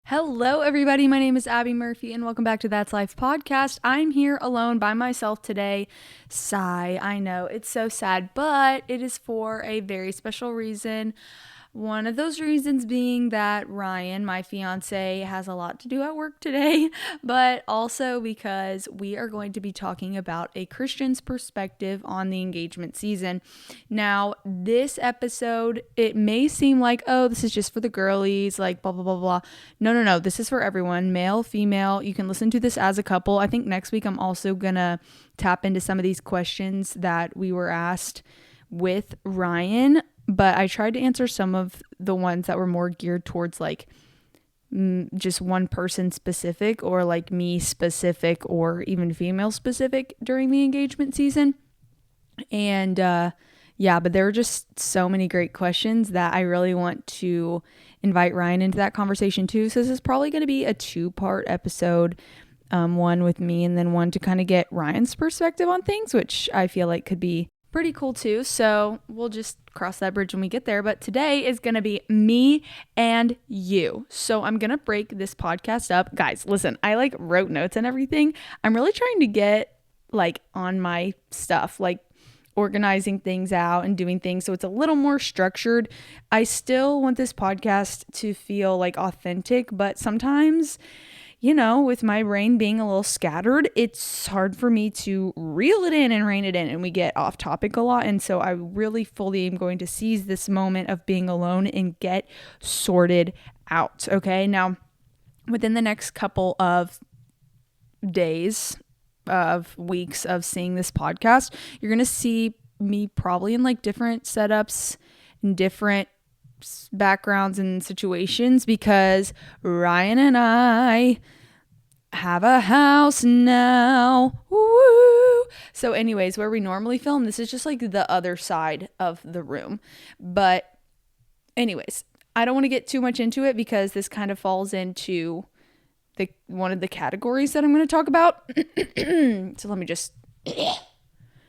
Hello, everybody. My name is Abby Murphy, and welcome back to That's Life podcast. I'm here alone by myself today. Sigh. I know it's so sad, but it is for a very special reason. One of those reasons being that Ryan, my fiance, has a lot to do at work today, but also because we are going to be talking about a Christian's perspective on the engagement season. Now, this episode, it may seem like, oh, this is just for the girlies, like blah, blah, blah, blah. No. This is for everyone, male, female. You can listen to this as a couple. I think next week I'm also going to tap into some of these questions that we were asked with Ryan, but I tried to answer some of the ones that were more geared towards like just one person specific or like me specific or even female specific during the engagement season. And but there were just so many great questions that I really want to invite Ryan into that conversation too. So this is probably going to be a 2-part episode, one with me and then one to kind of get Ryan's perspective on things, which I feel like could be pretty cool too. So we'll just cross that bridge when we get there. But today is going to be me and you. So I'm going to break this podcast up. Guys, listen, I like wrote notes and everything. I'm really trying to get like on my stuff, like organizing things out and doing things so it's a little more structured. I still want this podcast to feel like authentic, but sometimes, you know, with my brain being a little scattered, it's hard for me to reel it in and rein it in, and we get off topic a lot. And so I really fully am going to seize this moment of being alone and get sorted out. Okay. Now, within the next couple of days, of weeks of seeing this podcast, you're going to see me probably in like different setups and different backgrounds and situations because Ryan and I have a house now. Woo! So anyways, where we normally film, this is just like the other side of the room. But anyways, I don't want to get too much into it because this kind of falls into one of the categories that I'm going to talk about. So let me just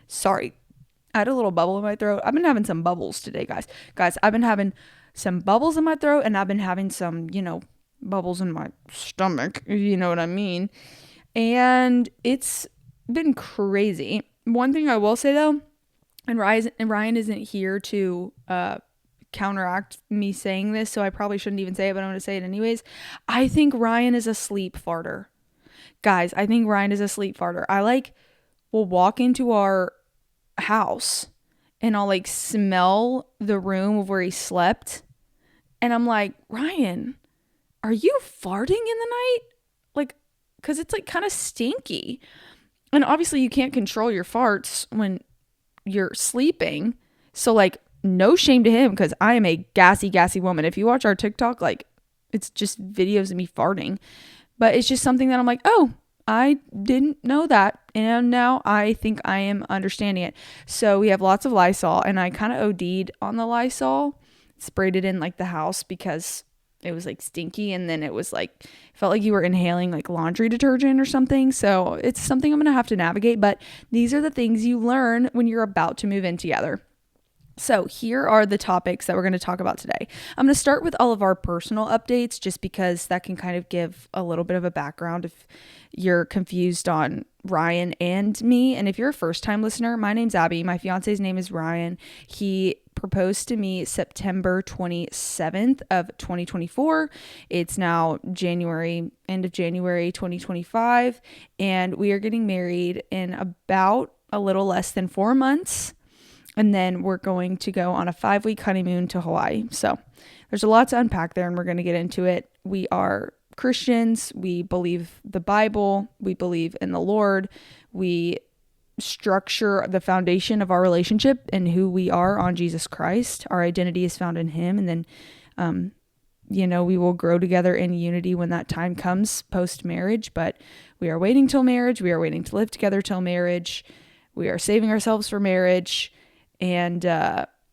sorry, I had a little bubble in my throat. I've been having some bubbles today, guys. I've been having some bubbles in my throat, and I've been having some, bubbles in my stomach, if you know what I mean. And it's been crazy. One thing I will say though, and Ryan isn't here to counteract me saying this, so I probably shouldn't even say it, but I'm going to say it anyways. I think Ryan is a sleep farter. Guys, I think Ryan is a sleep farter. I will walk into our house and I'll like smell the room of where he slept. And I'm like, Ryan, are you farting in the night? Like, cause it's like kind of stinky. And obviously you can't control your farts when you're sleeping. So like, no shame to him because I am a gassy woman. If you watch our TikTok, like it's just videos of me farting. But it's just something that I'm like, oh, I didn't know that. And now I think I am understanding it. So we have lots of Lysol and I kind of OD'd on the Lysol, sprayed it in like the house because it was like stinky. And then it was like, felt like you were inhaling like laundry detergent or something. So it's something I'm going to have to navigate. But these are the things you learn when you're about to move in together. So here are the topics that we're going to talk about today. I'm going to start with all of our personal updates just because that can kind of give a little bit of a background if you're confused on Ryan and me. And if you're a first-time listener, my name's Abby. My fiance's name is Ryan. He proposed to me September 27th of 2024. It's now end of January 2025, and we are getting married in about a little less than 4 months. And then we're going to go on a 5-week honeymoon to Hawaii. So there's a lot to unpack there and we're going to get into it. We are Christians. We believe the Bible. We believe in the Lord. We structure the foundation of our relationship and who we are on Jesus Christ. Our identity is found in him. And then, we will grow together in unity when that time comes post-marriage. But we are waiting till marriage. We are waiting to live together till marriage. We are saving ourselves for marriage. And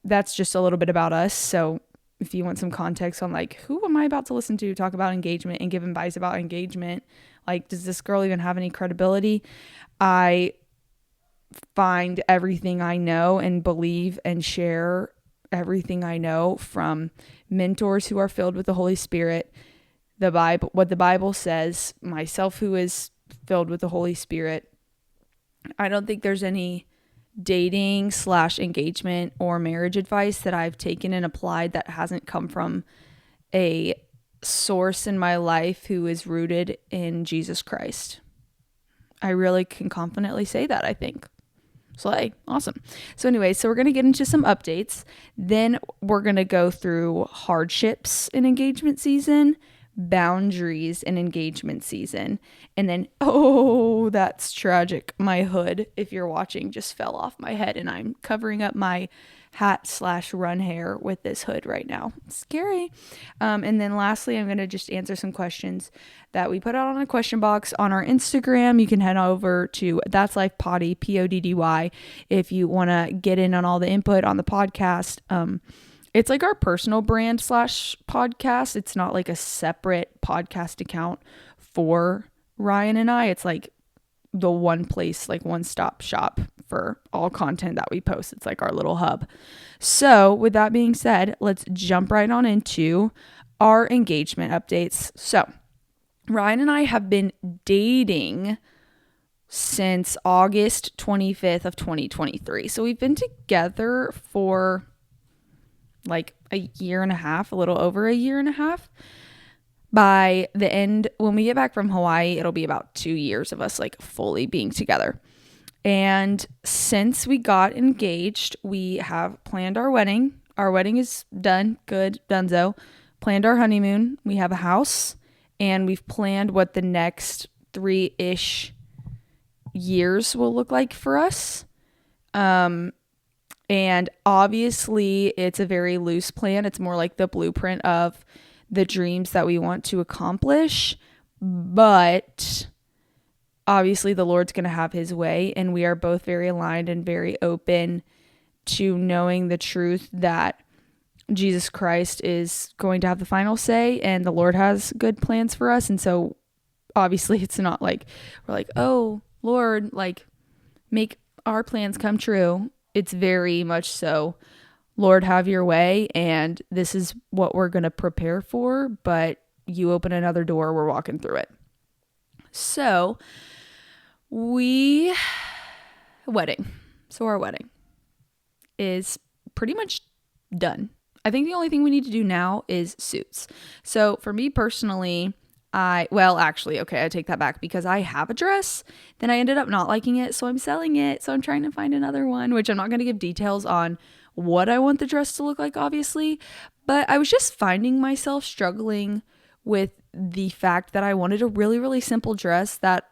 that's just a little bit about us. So if you want some context on like, who am I about to listen to talk about engagement and give advice about engagement? Like, does this girl even have any credibility? I find everything I know and believe and share everything I know from mentors who are filled with the Holy Spirit what the Bible says, myself who is filled with the Holy Spirit, I don't think there's any dating / engagement or marriage advice that I've taken and applied that hasn't come from a source in my life who is rooted in Jesus Christ. I really can confidently say that, I think. Slay. Awesome. So anyway, so we're going to get into some updates. Then we're going to go through hardships in engagement season, boundaries in engagement season, and then, oh, that's tragic. My hood, if you're watching, just fell off my head and I'm covering up my hat / run hair with this hood right now. Scary. And then lastly, I'm going to just answer some questions that we put out on a question box on our Instagram. You can head over to thatslifepoddy, PODDY, if you want to get in on all the input on the podcast. It's like our personal brand / podcast. It's not like a separate podcast account for Ryan and I. It's like the one place, like one-stop shop for all content that we post. It's like our little hub. So with that being said, let's jump right on into our engagement updates. So Ryan and I have been dating since August 25th of 2023. So we've been together for like a year and a half, a little over a year and a half. By the end, when we get back from Hawaii, it'll be about 2 years of us like fully being together. And since we got engaged, we have planned our wedding. Our wedding is done. Good. Dunzo. Planned our honeymoon. We have a house. And we've planned what the next 3-ish years will look like for us. And obviously, it's a very loose plan. It's more like the blueprint of the dreams that we want to accomplish. But obviously the Lord's going to have his way, and we are both very aligned and very open to knowing the truth that Jesus Christ is going to have the final say and the Lord has good plans for us. And so obviously it's not like we're like, oh Lord, like make our plans come true. It's very much so, Lord, have your way, and this is what we're going to prepare for, but you open another door, we're walking through it. So our wedding is pretty much done. I think the only thing we need to do now is suits. So for me personally, I take that back, because I have a dress, then I ended up not liking it, so I'm selling it. So I'm trying to find another one, which I'm not going to give details on what I want the dress to look like, obviously, but I was just finding myself struggling with the fact that I wanted a really, really simple dress that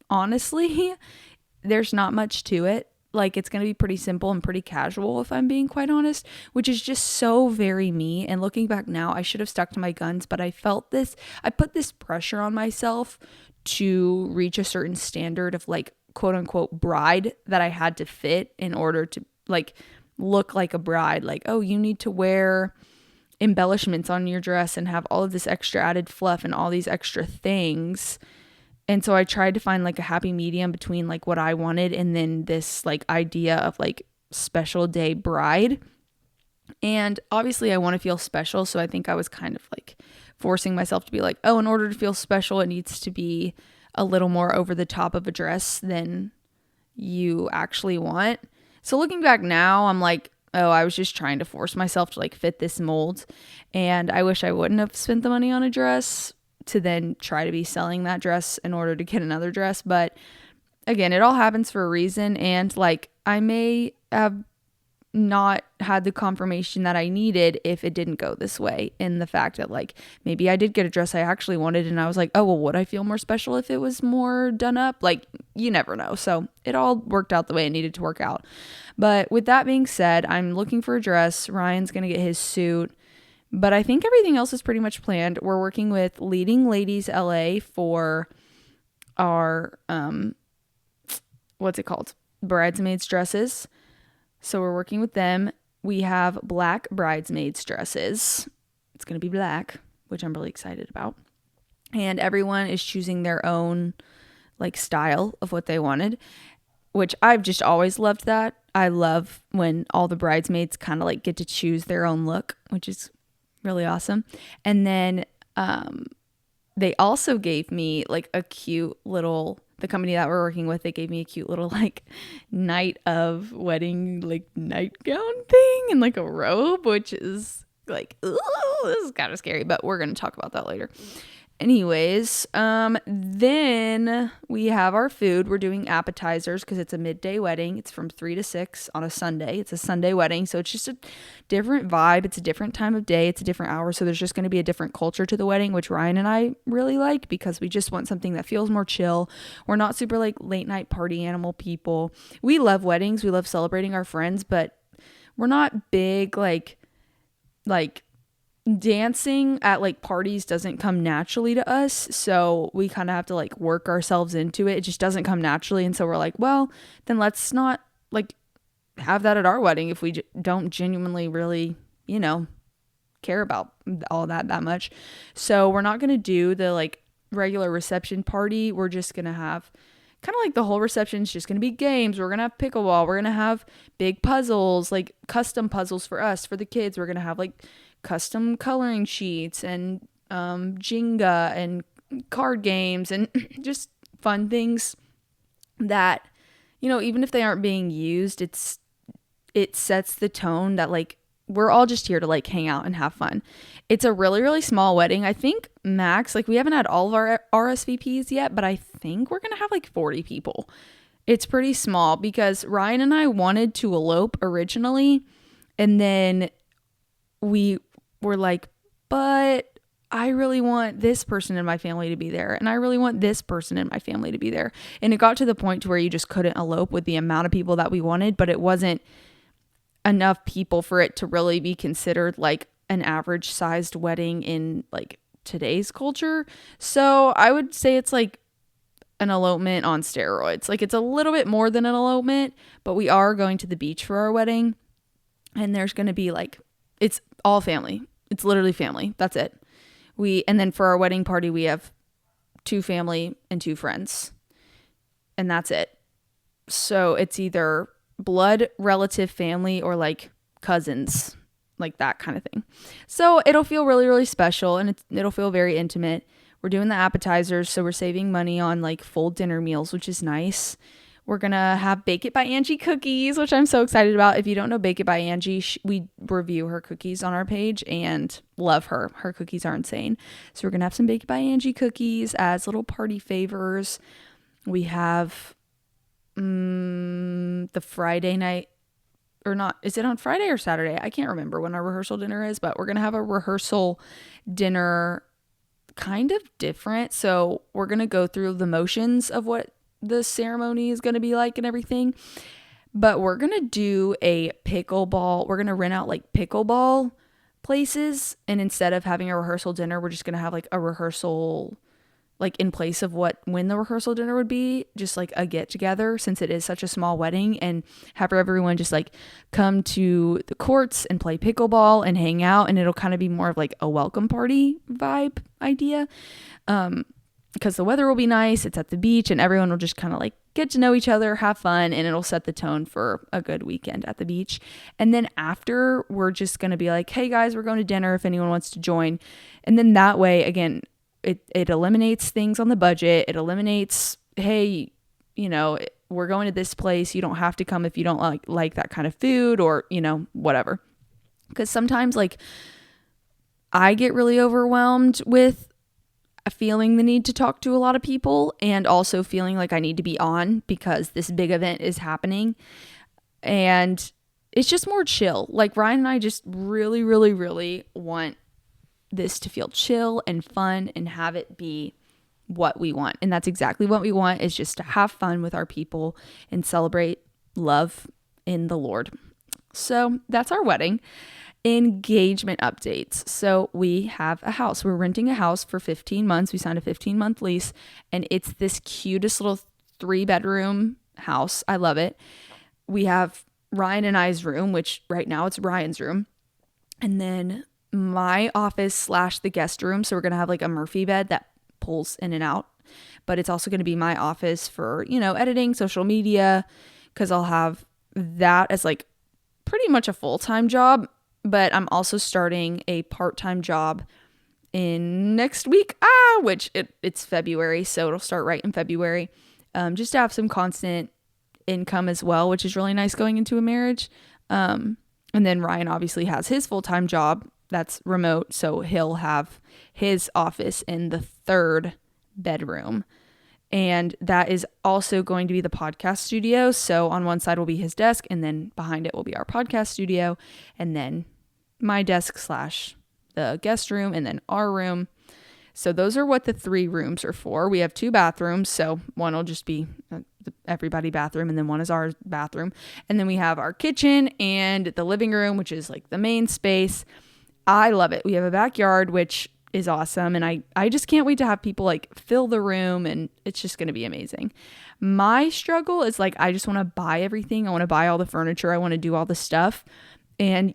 honestly, there's not much to it. Like, it's going to be pretty simple and pretty casual, if I'm being quite honest, which is just so very me. And looking back now, I should have stuck to my guns, but I put this pressure on myself to reach a certain standard of like, quote unquote, bride that I had to fit in order to like look like a bride. Like, oh, you need to wear embellishments on your dress and have all of this extra added fluff and all these extra things. And so I tried to find like a happy medium between like what I wanted and then this like idea of like special day bride. And obviously I want to feel special. So I think I was kind of like forcing myself to be like, oh, in order to feel special, it needs to be a little more over the top of a dress than you actually want. So looking back now, I'm like, oh, I was just trying to force myself to like fit this mold. And I wish I wouldn't have spent the money on a dress to then try to be selling that dress in order to get another dress. But again, it all happens for a reason. And like, I may have not had the confirmation that I needed if it didn't go this way, in the fact that like maybe I did get a dress I actually wanted and I was like, oh well, would I feel more special if it was more done up? Like, you never know. So it all worked out the way it needed to work out. But with that being said, I'm looking for a dress. Ryan's gonna get his suit, but I think everything else is pretty much planned. We're working with Leading Ladies LA for our bridesmaids dresses. So we're working with them. We have black bridesmaids dresses. It's going to be black, which I'm really excited about. And everyone is choosing their own like style of what they wanted, which I've just always loved that. I love when all the bridesmaids kind of like get to choose their own look, which is really awesome. And then they also gave me like a cute little, the company that we're working with, they gave me a cute little like night of wedding like nightgown thing and like a robe, which is like, ooh, this is kind of scary, but we're going to talk about that later. Anyways, then we have our food. We're doing appetizers because it's a midday wedding. It's from 3 to 6 on a Sunday. It's a Sunday wedding, so it's just a different vibe. It's a different time of day. It's a different hour, so there's just going to be a different culture to the wedding, which Ryan and I really like because we just want something that feels more chill. We're not super like late night party animal people. We love weddings. We love celebrating our friends, but we're not big like dancing at like parties doesn't come naturally to us, so we kind of have to like work ourselves into it. It just doesn't come naturally, and so we're like, well, then let's not like have that at our wedding if we don't genuinely really, care about all that much. So we're not going to do the like regular reception party. We're just going to have kind of like the whole reception is just going to be games. We're going to have pickleball. We're going to have big puzzles, like custom puzzles for us, for the kids. We're going to have like custom coloring sheets and Jenga and card games and just fun things that, even if they aren't being used, it sets the tone that like we're all just here to like hang out and have fun. It's a really, really small wedding. I think max, like we haven't had all of our RSVPs yet, but I think we're going to have like 40 people. It's pretty small because Ryan and I wanted to elope originally, and then we were like, but I really want this person in my family to be there, and I really want this person in my family to be there. And it got to the point to where you just couldn't elope with the amount of people that we wanted, but it wasn't enough people for it to really be considered like an average sized wedding in like today's culture. So I would say it's like an elopement on steroids. Like it's a little bit more than an elopement, but we are going to the beach for our wedding, and there's going to be like, it's all family. It's literally family. That's it. And then for our wedding party, we have 2 family and 2 friends, and that's it. So it's either blood relative family or like cousins, like that kind of thing. So it'll feel really, really special, and it'll feel very intimate. We're doing the appetizers, so we're saving money on like full dinner meals, which is nice. We're going to have Bake It by Angie cookies, which I'm so excited about. If you don't know Bake It by Angie, we review her cookies on our page and love her. Her cookies are insane. So we're going to have some Bake It by Angie cookies as little party favors. We have the Friday night, or not, is it on Friday or Saturday? I can't remember when our rehearsal dinner is, but we're going to have a rehearsal dinner kind of different. So we're going to go through the motions of what the ceremony is going to be like and everything, but we're going to do a pickleball. We're going to rent out like pickleball places, and instead of having a rehearsal dinner, we're just going to have like a rehearsal like in place of when the rehearsal dinner would be, just like a get together, since it is such a small wedding, and have everyone just like come to the courts and play pickleball and hang out, and it'll kind of be more of like a welcome party vibe idea. Because the weather will be nice, it's at the beach, and everyone will just kind of like get to know each other, have fun, and it'll set the tone for a good weekend at the beach. And then after, we're just going to be like, hey guys, we're going to dinner if anyone wants to join. And then that way, again, it eliminates things on the budget. It eliminates, hey, we're going to this place, you don't have to come if you don't like that kind of food, or, whatever. Because sometimes like I get really overwhelmed with feeling the need to talk to a lot of people, and also feeling like I need to be on because this big event is happening, and it's just more chill. Like Ryan and I just really, really, really want this to feel chill and fun and have it be what we want. And that's exactly what we want, is just to have fun with our people and celebrate love in the Lord. So that's our wedding. Engagement updates. So we have a house. We're renting a house for 15 months. We signed a 15-month lease, and it's this cutest little 3-bedroom house. I love it. We have Ryan and I's room, which right now it's Ryan's room, and then my office / the guest room. So we're going to have like a Murphy bed that pulls in and out, but it's also going to be my office for, editing, social media, because I'll have that as like pretty much a full-time job. But I'm also starting a part-time job in next week, which it's February, so it'll start right in February. Just to have some constant income as well, which is really nice going into a marriage. And then Ryan obviously has his full-time job that's remote, so he'll have his office in the third bedroom. And that is also going to be the podcast studio. So on one side will be his desk, and then behind it will be our podcast studio, and then my desk / the guest room, and then our room. So those are what the 3 rooms are for. We have 2 bathrooms, so one will just be everybody bathroom, and then one is our bathroom. And then we have our kitchen and the living room, which is like the main space. I love it. We have a backyard, which is awesome, and I just can't wait to have people like fill the room, and it's just going to be amazing. My struggle is like I just want to buy everything. I want to buy all the furniture. I want to do all the stuff. And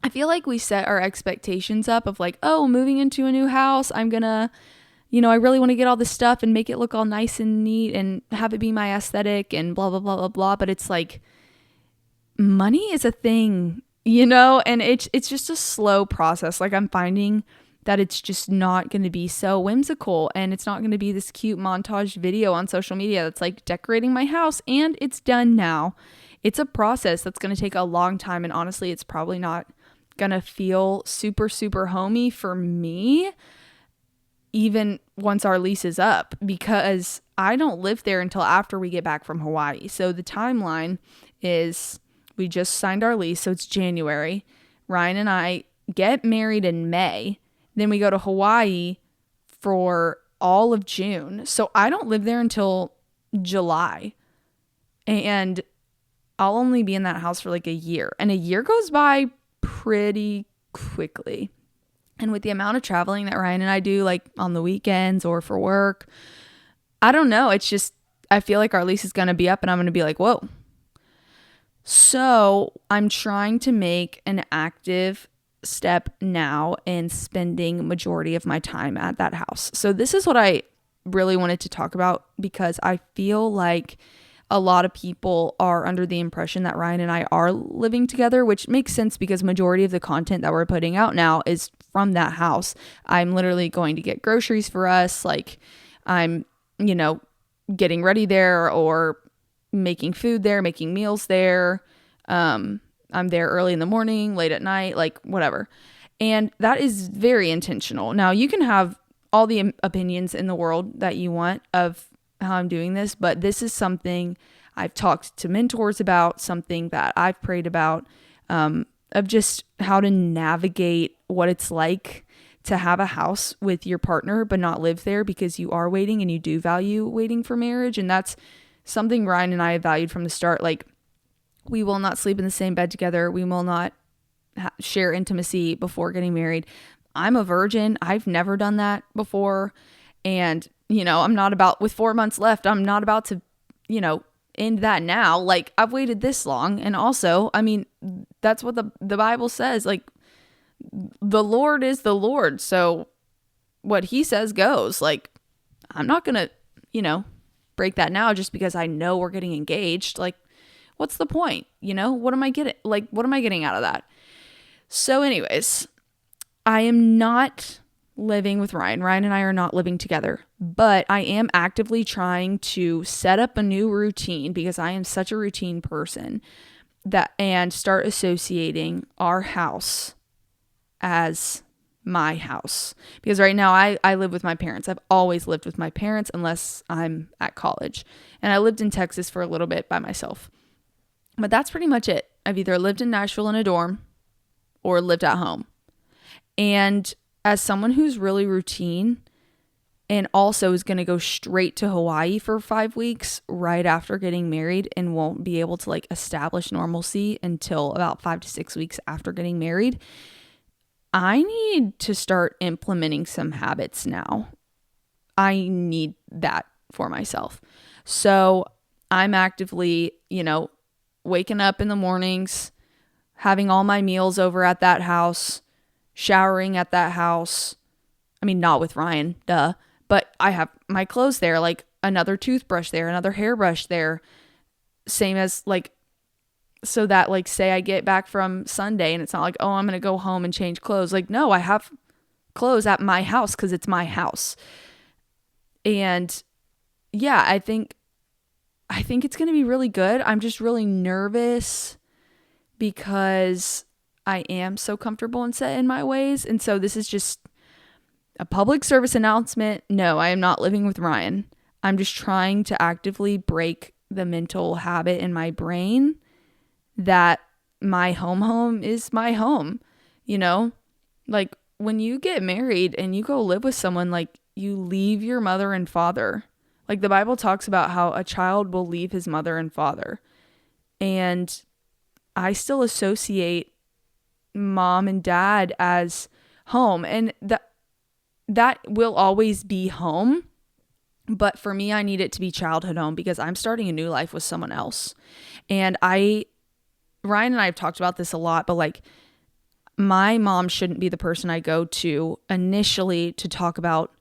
I feel like we set our expectations up of like, oh, moving into a new house, I'm gonna, I really want to get all this stuff and make it look all nice and neat and have it be my aesthetic and blah, blah, blah, blah, blah. But it's like, money is a thing, and it's just a slow process. Like I'm finding that it's just not going to be so whimsical, and it's not going to be this cute montage video on social media that's like decorating my house and it's done now. It's a process that's going to take a long time, and honestly, it's probably not gonna feel super, super homey for me even once our lease is up, because I don't live there until after we get back from Hawaii. So the timeline is we just signed our lease, so it's January. Ryan and I get married in May. Then we go to Hawaii for all of June. So I don't live there until July. And I'll only be in that house for like a year. And a year goes by pretty quickly. And with the amount of traveling that Ryan and I do, like on the weekends or for work, I don't know. It's just, I feel like our lease is going to be up and I'm going to be like, whoa. So I'm trying to make an active step now in spending majority of my time at that house. So this is what I really wanted to talk about, because I feel like a lot of people are under the impression that Ryan and I are living together, which makes sense because majority of the content that we're putting out now is from that house. I'm literally going to get groceries for us. Like I'm, getting ready there or making food there, making meals there. I'm there early in the morning, late at night, like whatever. And that is very intentional. Now you can have all the opinions in the world that you want of how I'm doing this, but this is something I've talked to mentors about, something that I've prayed about, of just how to navigate what it's like to have a house with your partner but not live there, because you are waiting and you do value waiting for marriage. And that's something Ryan and I have valued from the start. Like we will not sleep in the same bed together. We will not share intimacy before getting married. I'm a virgin. I've never done that before. And I'm not about, with 4 months left, I'm not about to, end that now. Like I've waited this long. And also, I mean, that's what the Bible says. Like the Lord is the Lord. So what he says goes. Like I'm not going to, break that now just because I know we're getting engaged. Like what's the point? What am I getting out of that? So anyways, I am not living with Ryan. Ryan and I are not living together, but I am actively trying to set up a new routine, because I am such a routine person, and start associating our house as my house. Because right now I live with my parents. I've always lived with my parents unless I'm at college. And I lived in Texas for a little bit by myself. But that's pretty much it. I've either lived in Nashville in a dorm or lived at home. And as someone who's really routine and also is going to go straight to Hawaii for 5 weeks right after getting married and won't be able to like establish normalcy until about 5 to 6 weeks after getting married, I need to start implementing some habits now. I need that for myself. So I'm actively, waking up in the mornings, having all my meals over at that house, showering at that house. I mean, not with Ryan, duh, but I have my clothes there, like another toothbrush there, another hairbrush there, same as like, so that like, say I get back from Sunday and it's not like, oh, I'm going to go home and change clothes. Like, no, I have clothes at my house because it's my house. And yeah, I think it's going to be really good. I'm just really nervous because I am so comfortable and set in my ways. And so this is just a public service announcement. No, I am not living with Ryan. I'm just trying to actively break the mental habit in my brain that my home is my home. You know, like when you get married and you go live with someone, like you leave your mother and father. Like the Bible talks about how a child will leave his mother and father. And I still associate mom and dad as home, and that will always be home. But for me, I need it to be childhood home because I'm starting a new life with someone else. And Ryan and I have talked about this a lot, but like my mom shouldn't be the person I go to initially to talk about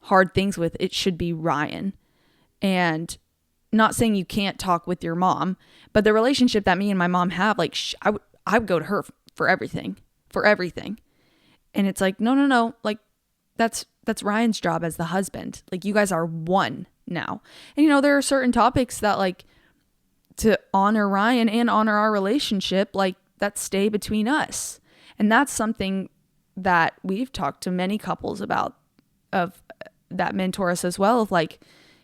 hard things with. It should be Ryan. And not saying you can't talk with your mom, but the relationship that me and my mom have, like I would go to her for everything. And it's like, no. Like that's Ryan's job as the husband. Like you guys are one now. And there are certain topics that like to honor Ryan and honor our relationship, like that stay between us. And that's something that we've talked to many couples about, of that mentor us as well, of like,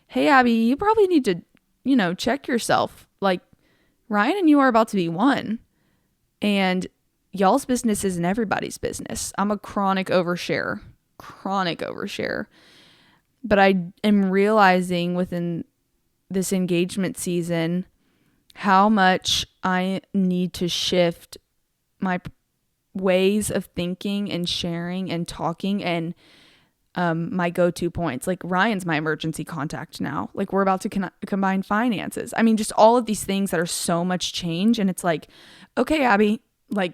hey, Abby, you probably need to, check yourself. Like Ryan and you are about to be one, and y'all's business isn't everybody's business. I'm a chronic oversharer. But I am realizing within this engagement season how much I need to shift my ways of thinking and sharing and talking, and my go-to points. Like Ryan's my emergency contact now. Like we're about to combine finances. I mean, just all of these things that are so much change. And it's like, okay, Abby, like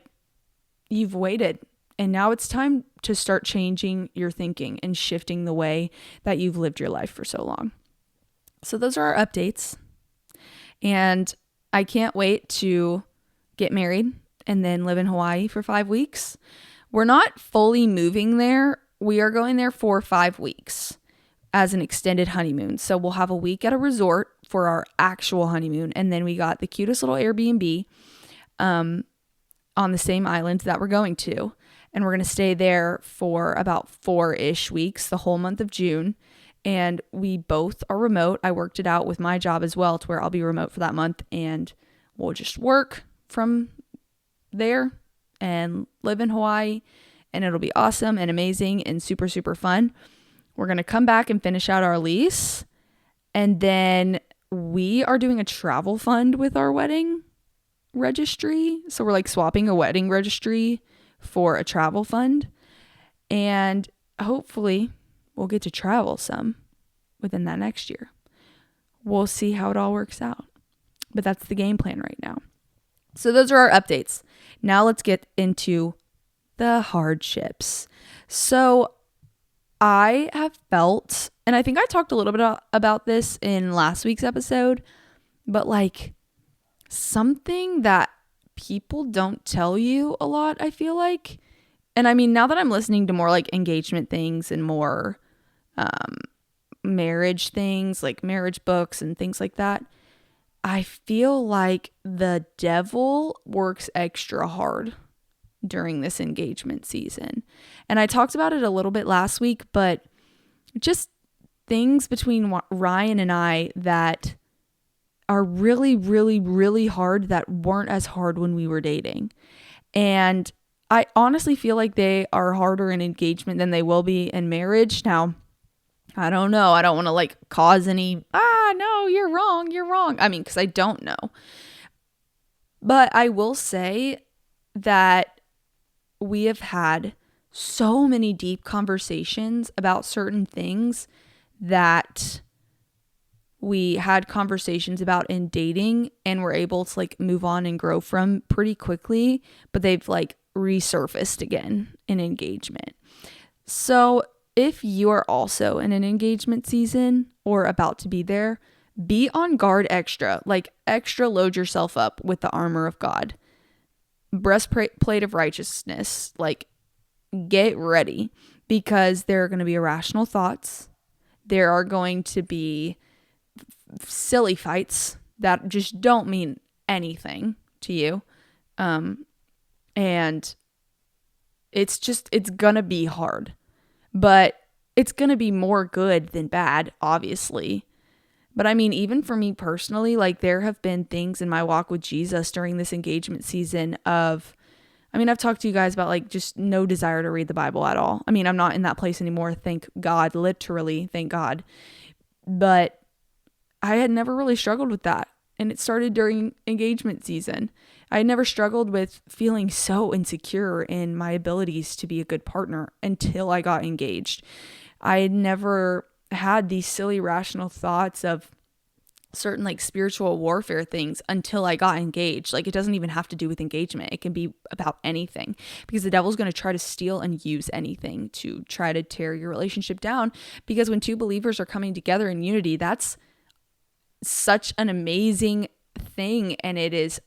you've waited, and now it's time to start changing your thinking and shifting the way that you've lived your life for so long. So those are our updates. And I can't wait to get married and then live in Hawaii for 5 weeks. We're not fully moving there. We are going there for 5 weeks as an extended honeymoon. So we'll have a week at a resort for our actual honeymoon. And then we got the cutest little Airbnb on the same island that we're going to. And we're going to stay there for about 4-ish weeks, the whole month of June. And we both are remote. I worked it out with my job as well to where I'll be remote for that month. And we'll just work from there and live in Hawaii. And it'll be awesome and amazing and super, super fun. We're going to come back and finish out our lease. And then we are doing a travel fund with our wedding registry. So we're like swapping a wedding registry for a travel fund. And hopefully we'll get to travel some within that next year. We'll see how it all works out. But that's the game plan right now. So those are our updates. Now let's get into the hardships. So I have felt, and I think I talked a little bit about this in last week's episode, but like something that people don't tell you a lot, I feel like. And I mean, now that I'm listening to more like engagement things and more marriage things, like marriage books and things like that, I feel like the devil works extra hard during this engagement season. And I talked about it a little bit last week, but just things between Ryan and I that are really, really, really hard that weren't as hard when we were dating. And I honestly feel like they are harder in engagement than they will be in marriage. Now, I don't know. I don't want to like cause any, no, you're wrong. I mean, because I don't know. But I will say that we have had so many deep conversations about certain things that we had conversations about in dating and were able to like move on and grow from pretty quickly, but they've like resurfaced again in engagement. So if you are also in an engagement season or about to be there, be on guard extra, like extra load yourself up with the armor of God. Breastplate of righteousness, like get ready, because there are going to be irrational thoughts. There are going to be silly fights that just don't mean anything to you. And it's going to be hard, but it's going to be more good than bad, obviously. But I mean, even for me personally, like there have been things in my walk with Jesus during this engagement season I've talked to you guys about like just no desire to read the Bible at all. I mean, I'm not in that place anymore. Thank God, literally, thank God. But I had never really struggled with that. And it started during engagement season. I had never struggled with feeling so insecure in my abilities to be a good partner until I got engaged. I had never had these silly rational thoughts of certain like spiritual warfare things until I got engaged. Like it doesn't even have to do with engagement. It can be about anything, because the devil's going to try to steal and use anything to try to tear your relationship down. Because when two believers are coming together in unity, that's such an amazing thing. And it is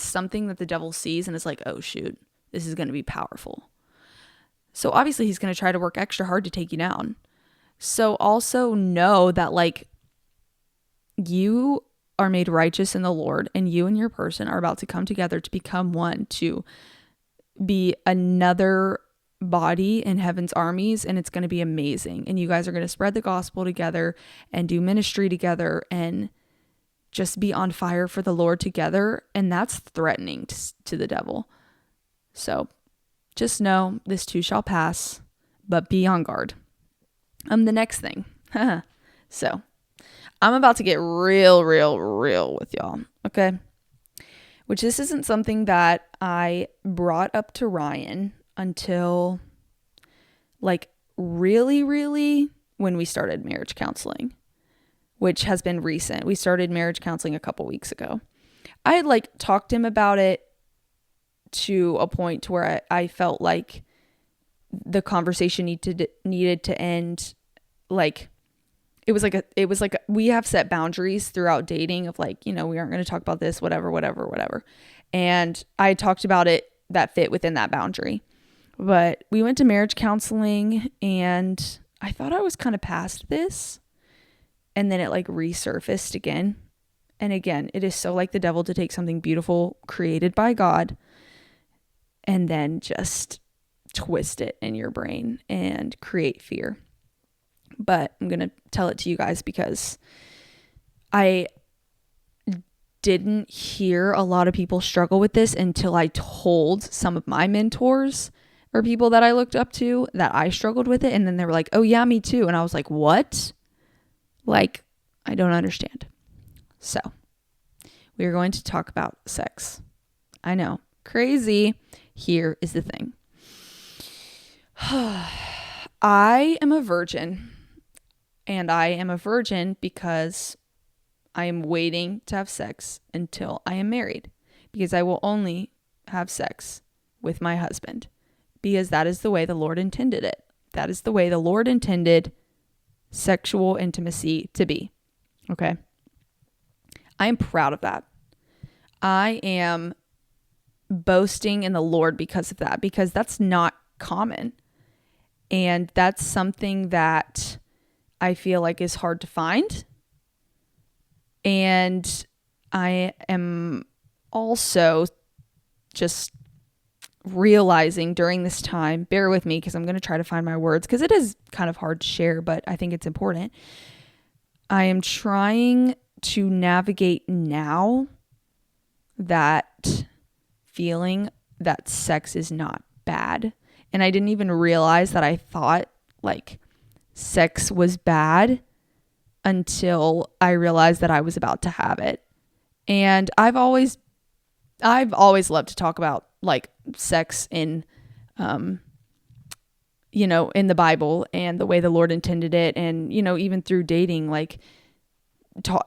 something that the devil sees and is like, oh shoot, this is going to be powerful. So obviously he's going to try to work extra hard to take you down. So also know that like you are made righteous in the Lord, and you and your person are about to come together to become one, to be another body in heaven's armies, and it's going to be amazing. And you guys are going to spread the gospel together and do ministry together and just be on fire for the Lord together. And that's threatening to the devil. So just know this too shall pass, but be on guard. The next thing. So I'm about to get real with y'all. Okay. Which this isn't something that I brought up to Ryan until like really when we started marriage counseling, which has been recent. We started marriage counseling a couple weeks ago. I had like talked to him about it to a point to where I felt like the conversation needed to end. Like it was like we have set boundaries throughout dating of like, you know, we aren't going to talk about this, whatever. And I talked about it that fit within that boundary. But we went to marriage counseling and I thought I was kind of past this. And then it like resurfaced again. And again, it is so like the devil to take something beautiful created by God and then just twist it in your brain and create fear. But I'm going to tell it to you guys because I didn't hear a lot of people struggle with this until I told some of my mentors or people that I looked up to that I struggled with it. And then they were like, oh yeah, me too. And I was like, what? Like, I don't understand. So we are going to talk about sex. I know, crazy. Here is the thing. I am a virgin, and I am a virgin because I am waiting to have sex until I am married, because I will only have sex with my husband, because that is the way the Lord intended it. That is the way the Lord intended sexual intimacy to be. Okay. I am proud of that. I am boasting in the Lord because of that, because that's not common. And that's something that I feel like is hard to find. And I am also just realizing during this time, bear with me because I'm going to try to find my words because it is kind of hard to share, but I think it's important. I am trying to navigate now that feeling that sex is not bad. And I didn't even realize that I thought like sex was bad until I realized that I was about to have it. And I've always loved to talk about like sex in, in the Bible and the way the Lord intended it. And, even through dating, like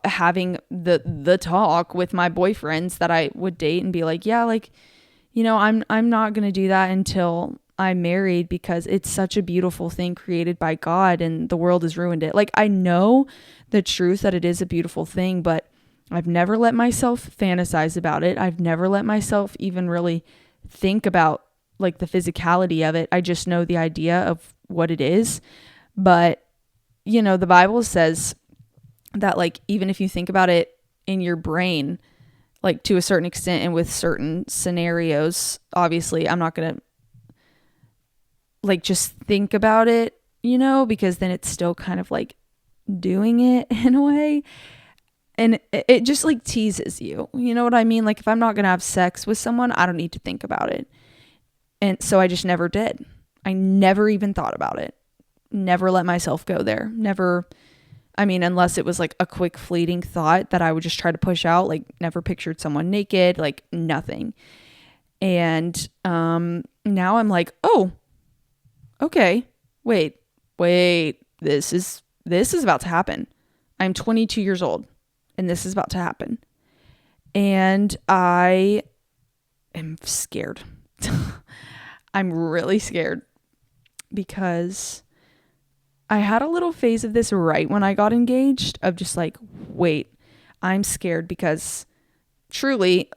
having the talk with my boyfriends that I would date and be like, yeah, like, I'm not going to do that until I'm married because it's such a beautiful thing created by God and the world has ruined it. Like, I know the truth that it is a beautiful thing, but I've never let myself fantasize about it. I've never let myself even really think about like the physicality of it. I just know the idea of what it is. But, you know, the Bible says that like, even if you think about it in your brain, like to a certain extent and with certain scenarios, obviously I'm not going to like just think about it, you know, because then it's still kind of like doing it in a way. And it just like teases you. You know what I mean? Like if I'm not going to have sex with someone, I don't need to think about it. And so I just never did. I never even thought about it. Never let myself go there. Never, I mean, unless it was like a quick fleeting thought that I would just try to push out, like never pictured someone naked, like nothing. And now I'm like, oh, okay, wait, this is about to happen. I'm 22 years old and this is about to happen. And I am scared. I'm really scared because I had a little phase of this right when I got engaged of just like, wait, I'm scared because truly,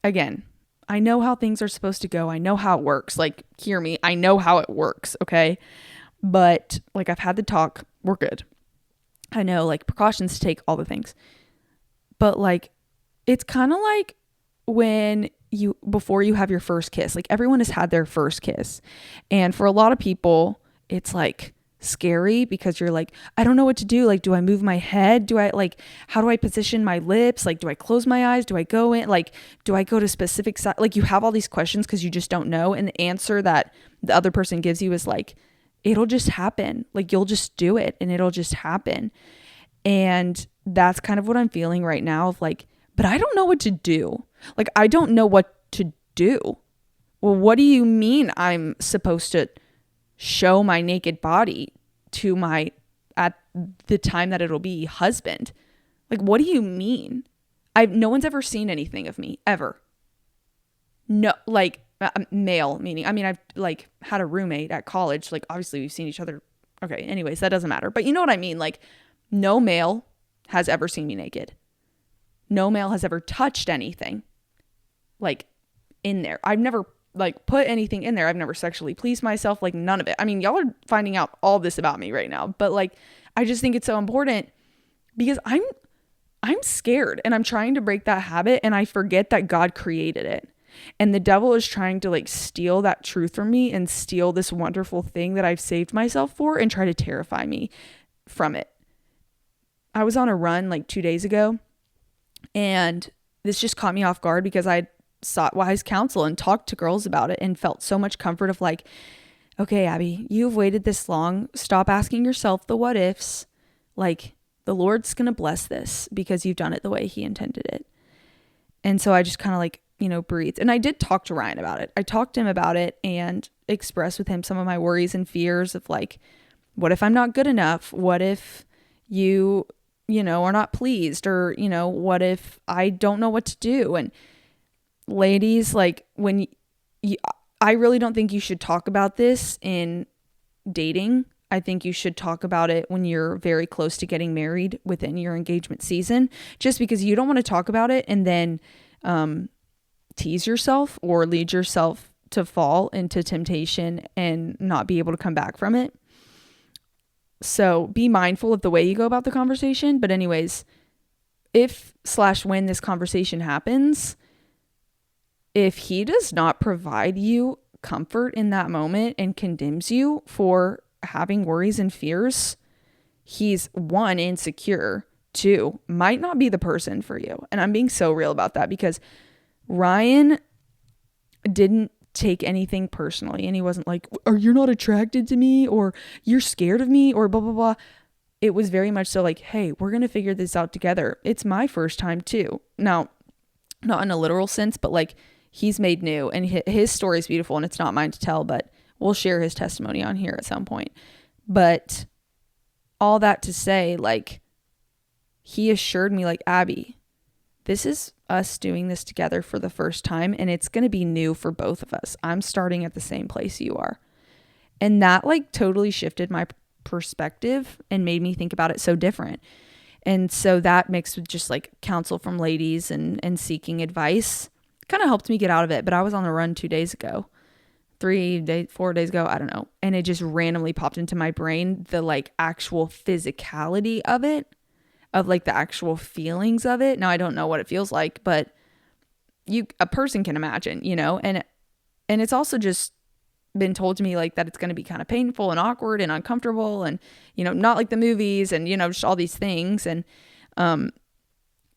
again, I know how things are supposed to go. I know how it works. Like, hear me. I know how it works. Okay. But like, I've had the talk. We're good. I know like precautions to take, all the things. But like, it's kind of like before you have your first kiss, like everyone has had their first kiss. And for a lot of people, it's like scary because you're like, I don't know what to do. Like, do I move my head? How do I position my lips? Like, do I close my eyes? Do I go in? Like, do I go to specific side? Like, you have all these questions because you just don't know. And the answer that the other person gives you is like, it'll just happen. Like, you'll just do it and it'll just happen. And that's kind of what I'm feeling right now of like, but I don't know what to do. Like, I don't know what to do. Well, what do you mean I'm supposed to show my naked body to at the time that it'll be husband? Like, what do you mean? No one's ever seen anything of me ever. No, like male meaning. I mean, I've like had a roommate at college. Like, obviously we've seen each other. Okay. Anyways, that doesn't matter. But you know what I mean? Like, no male has ever seen me naked. No male has ever touched anything like in there. I've never like put anything in there. I've never sexually pleased myself, like none of it. I mean, y'all are finding out all this about me right now, but like, I just think it's so important because I'm scared and I'm trying to break that habit and I forget that God created it. And the devil is trying to like steal that truth from me and steal this wonderful thing that I've saved myself for and try to terrify me from it. I was on a run like 2 days ago and this just caught me off guard because I sought wise counsel and talked to girls about it and felt so much comfort of like, okay, Abby, you've waited this long. Stop asking yourself the what ifs. Like, the Lord's going to bless this because you've done it the way he intended it. And so I just kind of like, you know, breathed. And I did talk to Ryan about it. I talked to him about it and expressed with him some of my worries and fears of like, what if I'm not good enough? What if you know, are not pleased? Or, you know, what if I don't know what to do? And ladies, like I really don't think you should talk about this in dating. I think you should talk about it when you're very close to getting married within your engagement season, just because you don't want to talk about it and then tease yourself or lead yourself to fall into temptation and not be able to come back from it. So be mindful of the way you go about the conversation. But anyways, if/when this conversation happens, if he does not provide you comfort in that moment and condemns you for having worries and fears, he's 1, insecure, 2, might not be the person for you. And I'm being so real about that because Ryan didn't take anything personally and he wasn't like, are you not attracted to me or you're scared of me or blah, blah, blah. It was very much so like, hey, we're going to figure this out together. It's my first time too. Now, not in a literal sense, but like he's made new and his story is beautiful and it's not mine to tell, but we'll share his testimony on here at some point. But all that to say, like, he assured me like, Abby, this is us doing this together for the first time and it's going to be new for both of us. I'm starting at the same place you are. And that like totally shifted my perspective and made me think about it so different. And so that mixed with just like counsel from ladies and seeking advice kind of helped me get out of it. But I was on the run 2 days ago 4 days ago, I don't know. And it just randomly popped into my brain, the like actual physicality of it, of like the actual feelings of it. Now I don't know what it feels like, but a person can imagine, and it's also just been told to me like that it's going to be kind of painful and awkward and uncomfortable and, not like the movies and, just all these things. And,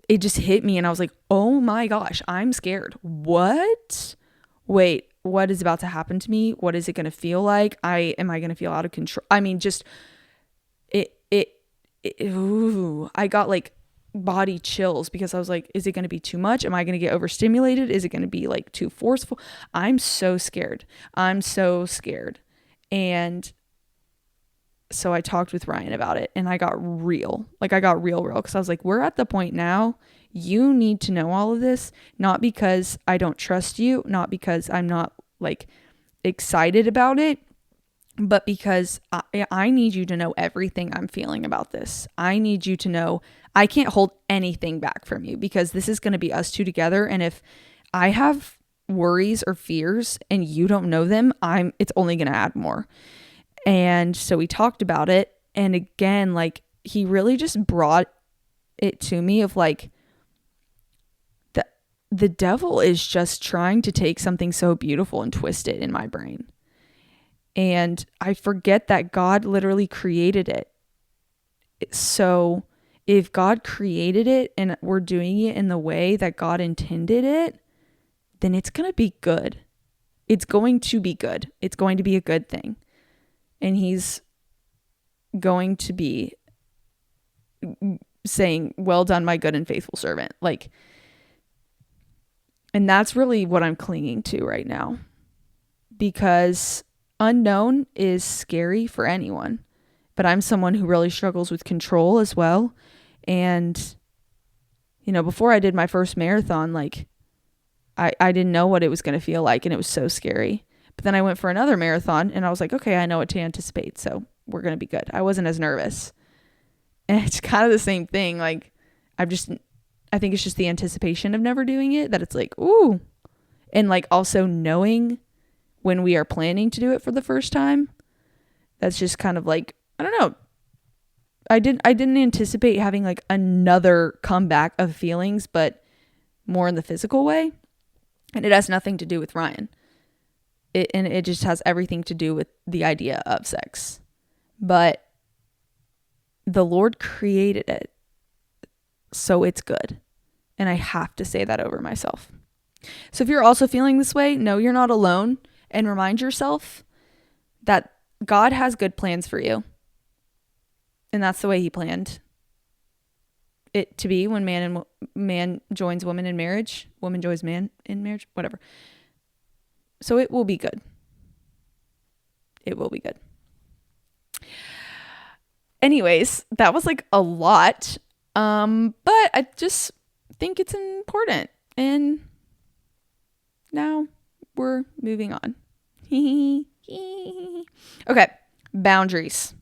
it just hit me and I was like, oh my gosh, I'm scared. What? Wait, what is about to happen to me? What is it going to feel like? Am I going to feel out of control? I mean, just I got like body chills because I was like, is it going to be too much? Am I going to get overstimulated? Is it going to be like too forceful? I'm so scared. And so I talked with Ryan about it and I got real. Like I got real because I was like, we're at the point now, you need to know all of this, not because I don't trust you, not because I'm not like excited about it, but because I need you to know everything I'm feeling about this. I need you to know I can't hold anything back from you because this is going to be us two together. And if I have worries or fears and you don't know them, it's only going to add more. And so we talked about it. And again, like he really just brought it to me of like, the devil is just trying to take something so beautiful and twist it in my brain. And I forget that God literally created it. So if God created it and we're doing it in the way that God intended it, then it's going to be good. It's going to be good. It's going to be a good thing. And he's going to be saying, well done, my good and faithful servant. And that's really what I'm clinging to right now, because unknown is scary for anyone, but I'm someone who really struggles with control as well. And, before I did my first marathon, like I didn't know what it was going to feel like. And it was so scary. But then I went for another marathon and I was like, okay, I know what to anticipate. So we're going to be good. I wasn't as nervous. And it's kind of the same thing. Like I think it's just the anticipation of never doing it that it's like, ooh. And like also knowing when we are planning to do it for the first time, that's just kind of like, I don't know. I didn't anticipate having like another comeback of feelings, but more in the physical way. And it has nothing to do with Ryan. It just has everything to do with the idea of sex. But the Lord created it, so it's good. And I have to say that over myself. So if you're also feeling this way, know you're not alone, and remind yourself that God has good plans for you. And that's the way he planned it to be when man joins woman in marriage, woman joins man in marriage, whatever. So it will be good. It will be good. Anyways, that was like a lot. But I just think it's important. And now we're moving on. Okay, boundaries.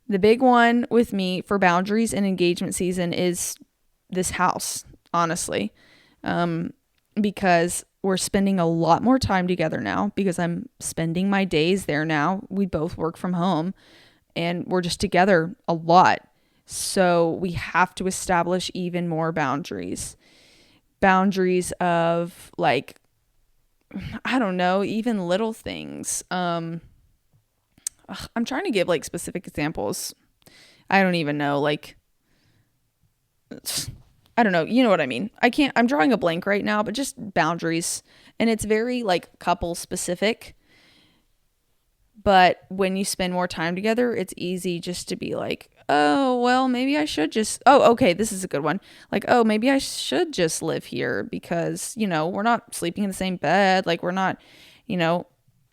The big one with me for boundaries in engagement season is this house, honestly. Because we're spending a lot more time together now, because I'm spending my days there now. We both work from home and we're just together a lot. So we have to establish even more boundaries. Boundaries of like, I don't know, even little things. I'm trying to give like specific examples. I don't even know, like, I don't know. You know what I mean? I'm drawing a blank right now, but just boundaries. And it's very like couple specific. But when you spend more time together, it's easy just to be like, oh, well, maybe I should just, oh, okay, this is a good one. Like, oh, maybe I should just live here because, we're not sleeping in the same bed. Like, we're not,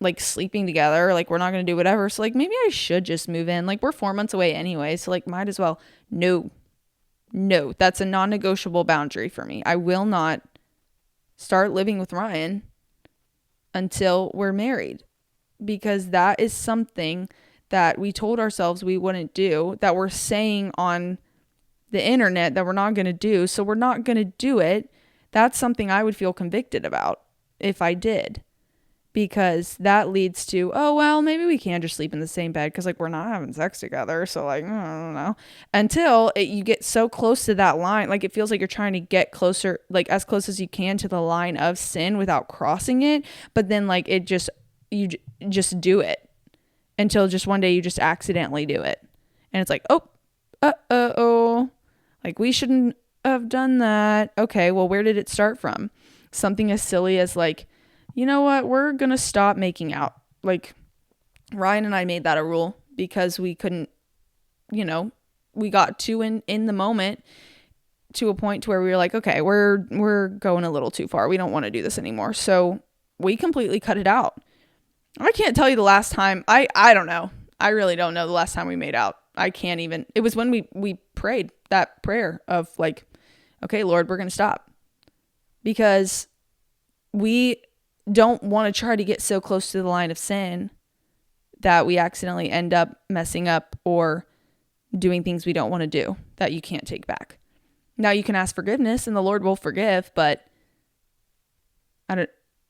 like sleeping together. Like, we're not going to do whatever. So like, maybe I should just move in. Like, we're 4 months away anyway. So like, might as well. No, that's a non-negotiable boundary for me. I will not start living with Ryan until we're married, because that is something that we told ourselves we wouldn't do, that we're saying on the internet that we're not going to do. So we're not going to do it. That's something I would feel convicted about if I did. because that leads to, oh, well, maybe we can just sleep in the same bed because like we're not having sex together. So like, I don't know, until you get so close to that line. Like it feels like you're trying to get closer, like as close as you can to the line of sin without crossing it. But then like you just do it until just one day you just accidentally do it. And it's like, oh, like we shouldn't have done that. Okay, well, where did it start from? Something as silly as like, you know what, we're going to stop making out. Like Ryan and I made that a rule because we couldn't, we got too in the moment to a point to where we were like, okay, we're going a little too far. We don't want to do this anymore. So we completely cut it out. I can't tell you the last time. I don't know. I really don't know the last time we made out. I can't even. It was when we prayed that prayer of like, okay, Lord, we're going to stop. Because we don't want to try to get so close to the line of sin that we accidentally end up messing up or doing things we don't want to do that you can't take back. Now you can ask forgiveness and the Lord will forgive, but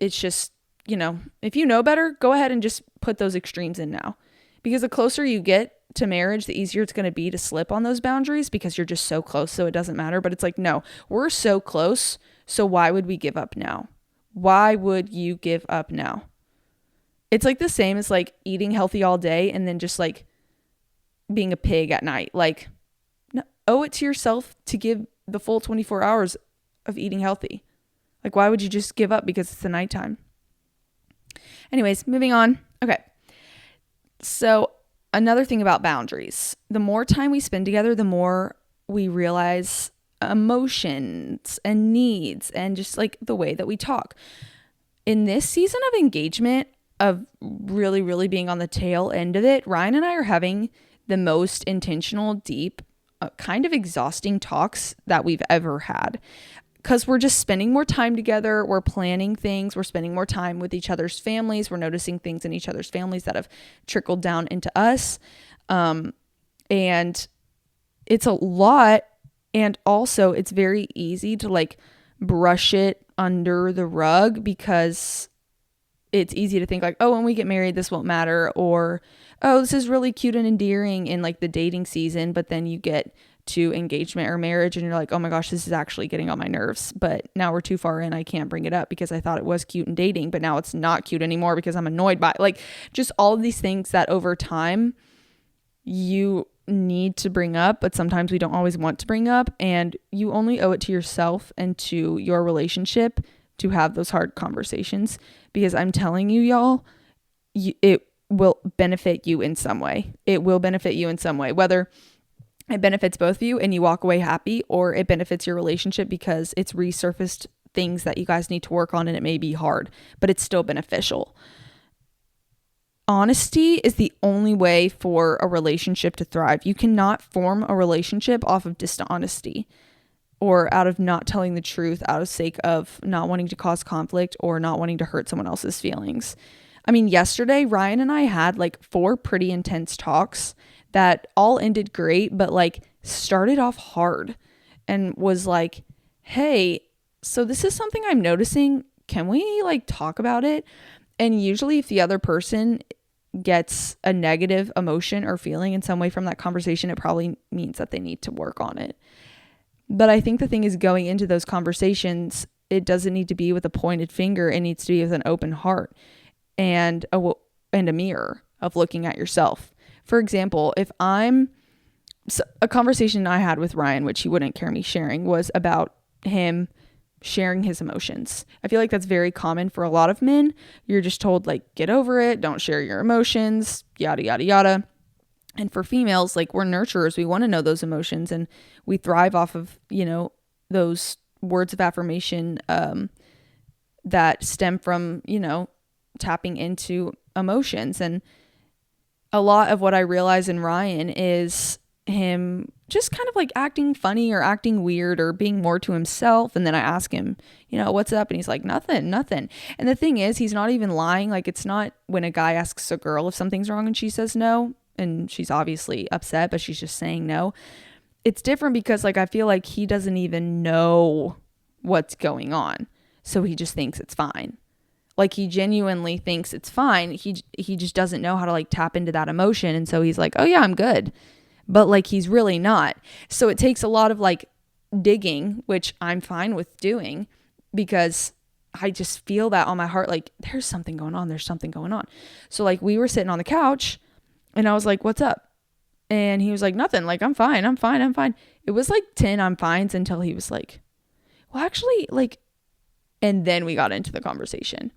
it's just, if you know better, go ahead and just put those extremes in now. Because the closer you get to marriage, the easier it's going to be to slip on those boundaries because you're just so close, so it doesn't matter. But it's like, no, we're so close, so why would we give up now? Why would you give up now? It's like the same as like eating healthy all day and then just like being a pig at night. Like, no, owe it to yourself to give the full 24 hours of eating healthy. Like, why would you just give up because it's the nighttime? Anyways, moving on. Okay. So another thing about boundaries, the more time we spend together, the more we realize emotions and needs and just like the way that we talk. In this season of engagement, of really, really being on the tail end of it, Ryan and I are having the most intentional, deep, kind of exhausting talks that we've ever had. Because we're just spending more time together. We're planning things. We're spending more time with each other's families. We're noticing things in each other's families that have trickled down into us. And it's a lot. And also it's very easy to like brush it under the rug because it's easy to think like, oh, when we get married, this won't matter. Or, oh, this is really cute and endearing in like the dating season. But then you get to engagement or marriage and you're like, oh my gosh, this is actually getting on my nerves. But now we're too far in. I can't bring it up because I thought it was cute in dating, but now it's not cute anymore because I'm annoyed by it. Like just all of these things that over time you need to bring up, but sometimes we don't always want to bring up. And you only owe it to yourself and to your relationship to have those hard conversations, because I'm telling you, y'all, it will benefit you in some way. It will benefit you in some way, whether it benefits both of you and you walk away happy, or it benefits your relationship because it's resurfaced things that you guys need to work on and it may be hard, but it's still beneficial. Honesty is the only way for a relationship to thrive. You cannot form a relationship off of dishonesty or out of not telling the truth out of sake of not wanting to cause conflict or not wanting to hurt someone else's feelings. I mean, yesterday, Ryan and I had like 4 pretty intense talks that all ended great, but like started off hard and was like, hey, so this is something I'm noticing. Can we like talk about it? And usually if the other person gets a negative emotion or feeling in some way from that conversation, it probably means that they need to work on it. But I think the thing is, going into those conversations, it doesn't need to be with a pointed finger. It needs to be with an open heart and a mirror of looking at yourself. For example, if a conversation I had with Ryan, which he wouldn't care me sharing, was about him sharing his emotions. I feel like that's very common for a lot of men. You're just told like, get over it, don't share your emotions, yada, yada, yada. And for females, like, we're nurturers. We want to know those emotions and we thrive off of, those words of affirmation that stem from, tapping into emotions. And a lot of what I realize in Ryan is him just kind of like acting funny or acting weird or being more to himself. And then I ask him, what's up? And he's like, nothing. And the thing is, he's not even lying. Like, it's not when a guy asks a girl if something's wrong and she says no, and she's obviously upset, but she's just saying no. It's different because like, I feel like he doesn't even know what's going on. So he just thinks it's fine. Like, he genuinely thinks it's fine. He just doesn't know how to like tap into that emotion. And so he's like, oh yeah, I'm good. But like, he's really not. So it takes a lot of like digging, which I'm fine with doing, because I just feel that on my heart, like there's something going on. There's something going on. So like, we were sitting on the couch and I was like, what's up? And he was like, nothing. Like, I'm fine. It was like 10 I'm fines until he was like, well, actually, like, and then we got into the conversation.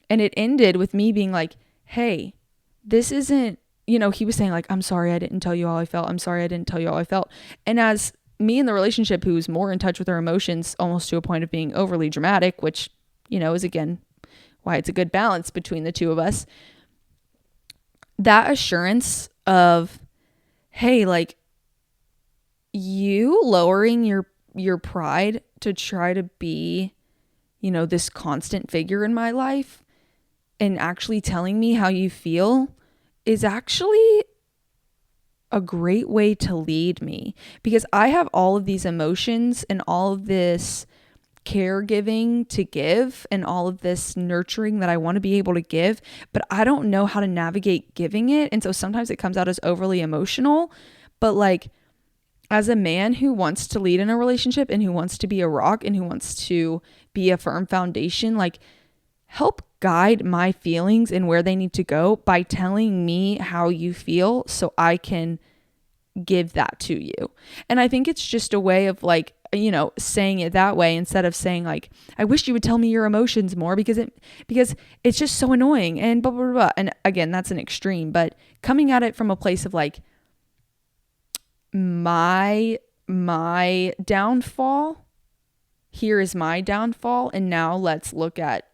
And it ended with me being like, hey, this isn't, he was saying like, I'm sorry I didn't tell you how I felt. I'm sorry I didn't tell you how I felt. And as me in the relationship who's more in touch with her emotions, almost to a point of being overly dramatic, which, is again why it's a good balance between the two of us. That assurance of, hey, like, you lowering your pride to try to be, this constant figure in my life and actually telling me how you feel is actually a great way to lead me, because I have all of these emotions and all of this caregiving to give and all of this nurturing that I want to be able to give, but I don't know how to navigate giving it. And so sometimes it comes out as overly emotional, but like, as a man who wants to lead in a relationship and who wants to be a rock and who wants to be a firm foundation, like, help guide my feelings and where they need to go by telling me how you feel so I can give that to you. And I think it's just a way of like, saying it that way instead of saying like, I wish you would tell me your emotions more, because it's just so annoying and blah, blah, blah, blah. And again, that's an extreme, but coming at it from a place of like, my downfall, here is my downfall, and now let's look at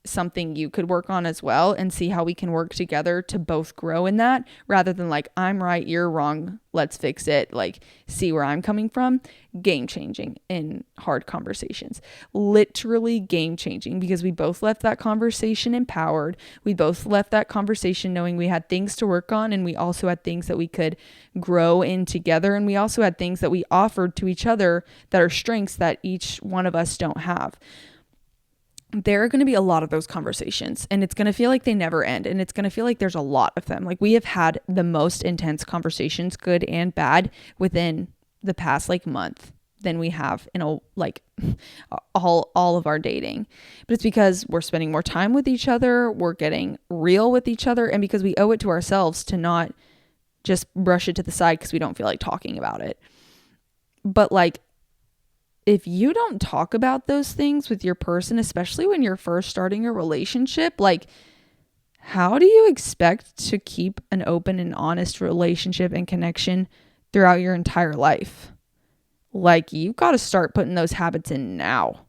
something you could work on as well and see how we can work together to both grow in that, rather than like, I'm right, you're wrong, let's fix it, like, see where I'm coming from. Game changing in hard conversations, literally game changing, because we both left that conversation empowered. We both left that conversation knowing we had things to work on, and we also had things that we could grow in together, and we also had things that we offered to each other that are strengths that each one of us don't have. There are going to be a lot of those conversations, and it's going to feel like they never end, and it's going to feel like there's a lot of them. Like, we have had the most intense conversations, good and bad, within the past like month than we have in all of our dating. But it's because we're spending more time with each other, we're getting real with each other, and because we owe it to ourselves to not just brush it to the side because we don't feel like talking about it. But like, if you don't talk about those things with your person, especially when you're first starting a relationship, like, how do you expect to keep an open and honest relationship and connection throughout your entire life? Like, you've got to start putting those habits in now.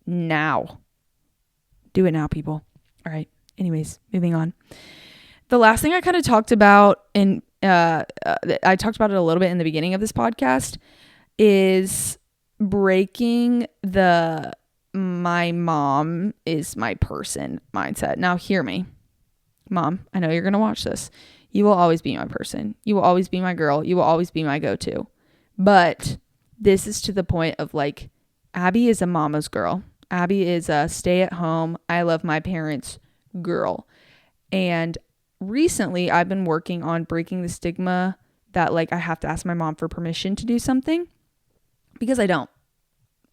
Do it now, people. All right. Anyways, moving on. The last thing I kind of talked about I talked about it a little bit in the beginning of this podcast, is breaking the my mom is my person mindset. Now, hear me, Mom. I know you're going to watch this. You will always be my person. You will always be my girl. You will always be my go-to. But this is to the point of like, Abby is a mama's girl. Abby is a stay-at-home, I love my parents girl. And recently I've been working on breaking the stigma that like, I have to ask my mom for permission to do something. Because I don't.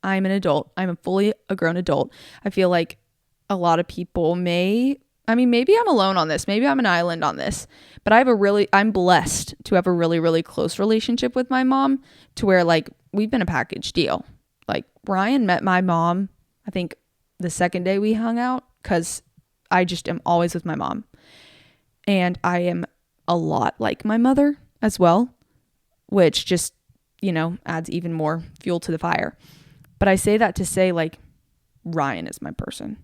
I'm an adult. I'm a grown adult. I feel like a lot of people maybe I'm alone on this. Maybe I'm an island on this. But I'm blessed to have a really, really close relationship with my mom, to where like, we've been a package deal. Like, Ryan met my mom, I think the second day we hung out, because I just am always with my mom. And I am a lot like my mother as well, which just, adds even more fuel to the fire. But I say that to say, like, Ryan is my person.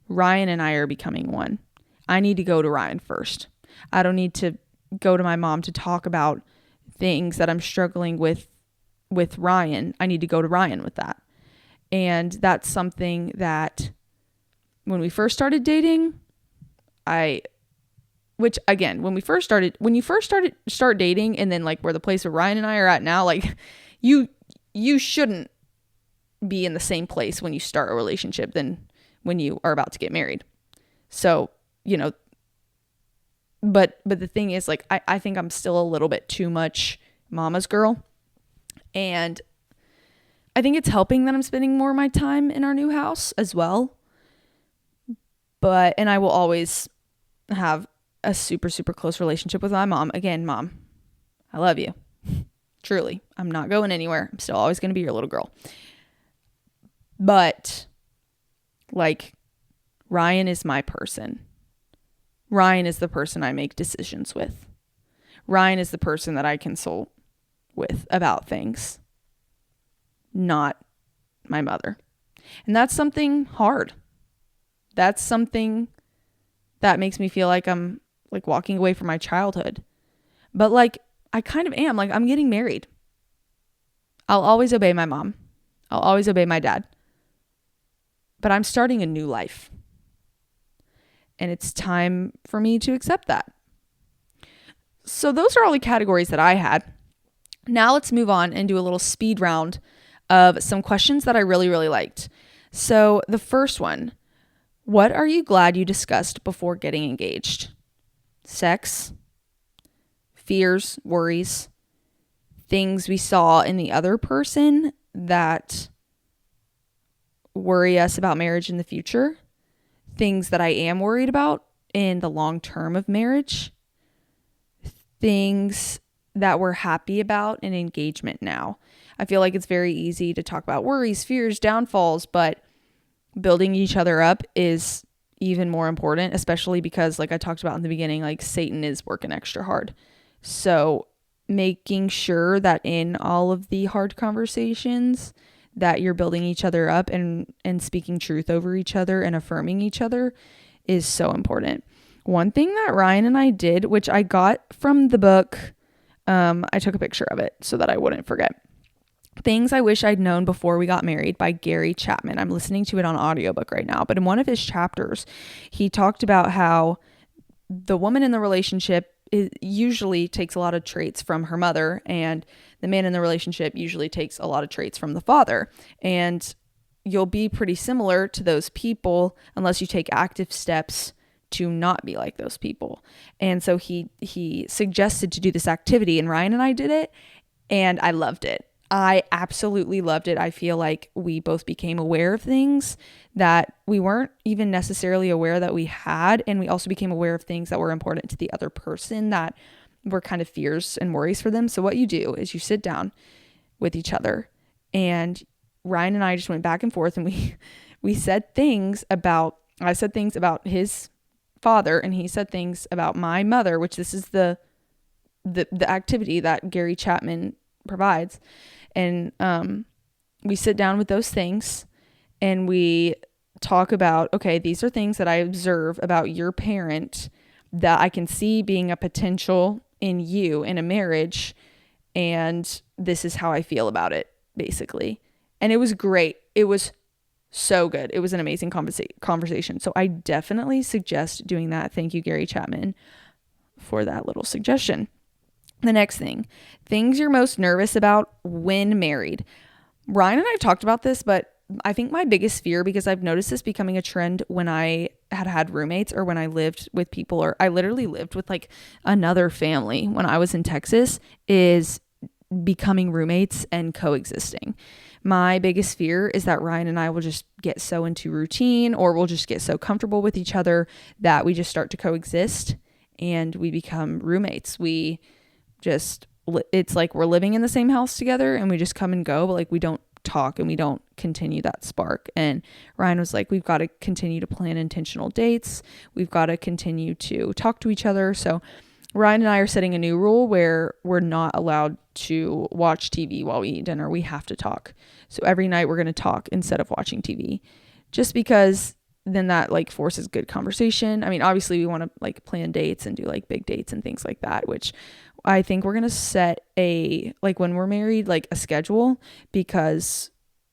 Ryan and I are becoming one. I need to go to Ryan first. I don't need to go to my mom to talk about things that I'm struggling with Ryan. I need to go to Ryan with that. And that's something that when we first started dating, when you first start dating, and then like where the place where Ryan and I are at now, like, you shouldn't be in the same place when you start a relationship than when you are about to get married. So, but the thing is, like, I think I'm still a little bit too much mama's girl. And I think it's helping that I'm spending more of my time in our new house as well. And I will always have a super, super close relationship with my mom. Again, Mom, I love you. Truly. I'm not going anywhere. I'm still always going to be your little girl. But, like, Ryan is my person. Ryan is the person I make decisions with. Ryan is the person that I consult with about things, not my mother. And that's something hard. That's something that makes me feel like I'm like walking away from my childhood. But like, I kind of am. Like, I'm getting married. I'll always obey my mom. I'll always obey my dad. But I'm starting a new life. And it's time for me to accept that. So those are all the categories that I had. Now let's move on and do a little speed round of some questions that I really, really liked. So the first one, what are you glad you discussed before getting engaged? Sex, fears, worries, things we saw in the other person that worry us about marriage in the future, things that I am worried about in the long term of marriage, things that we're happy about in engagement now. I feel like it's very easy to talk about worries, fears, downfalls, but building each other up is even more important, especially because, like I talked about in the beginning, like Satan is working extra hard. So making sure that in all of the hard conversations that you're building each other up and speaking truth over each other and affirming each other is so important. One thing that Ryan and I did, which I got from the book, I took a picture of it so that I wouldn't forget. Things I Wish I'd Known Before We Got Married by Gary Chapman. I'm listening to it on audiobook right now, but in one of his chapters, he talked about how the woman in the relationship usually takes a lot of traits from her mother, and the man in the relationship usually takes a lot of traits from the father. And you'll be pretty similar to those people unless you take active steps to not be like those people. And so he suggested to do this activity, and Ryan and I did it, and I loved it. I absolutely loved it. I feel like we both became aware of things that we weren't even necessarily aware that we had. And we also became aware of things that were important to the other person that were kind of fears and worries for them. So what you do is you sit down with each other, and Ryan and I just went back and forth, and we said things about, I said things about his father, and he said things about my mother, which this is the activity that Gary Chapman provides. And we sit down with those things and we talk about, okay, these are things that I observe about your parent that I can see being a potential in you in a marriage, and this is how I feel about it, basically. And it was great. It was so good. It was an amazing conversation. So I definitely suggest doing that. Thank you, Gary Chapman, for that little suggestion. The next thing, things you're most nervous about when married. Ryan and I have talked about this, but I think my biggest fear, because I've noticed this becoming a trend when I had roommates or when I lived with people, or I literally lived with like another family when I was in Texas, is becoming roommates and coexisting. My biggest fear is that Ryan and I will just get so into routine, or we'll just get so comfortable with each other that we just start to coexist and we become roommates. It's like we're living in the same house together and we just come and go, but like we don't talk and we don't continue that spark. And Ryan was like, we've got to continue to plan intentional dates. We've got to continue to talk to each other. So Ryan and I are setting a new rule where we're not allowed to watch TV while we eat dinner. We have to talk. So every night we're going to talk instead of watching TV, just because then that like forces good conversation. I mean, obviously we want to like plan dates and do like big dates and things like that, which I think we're going to set when we're married, like a schedule, because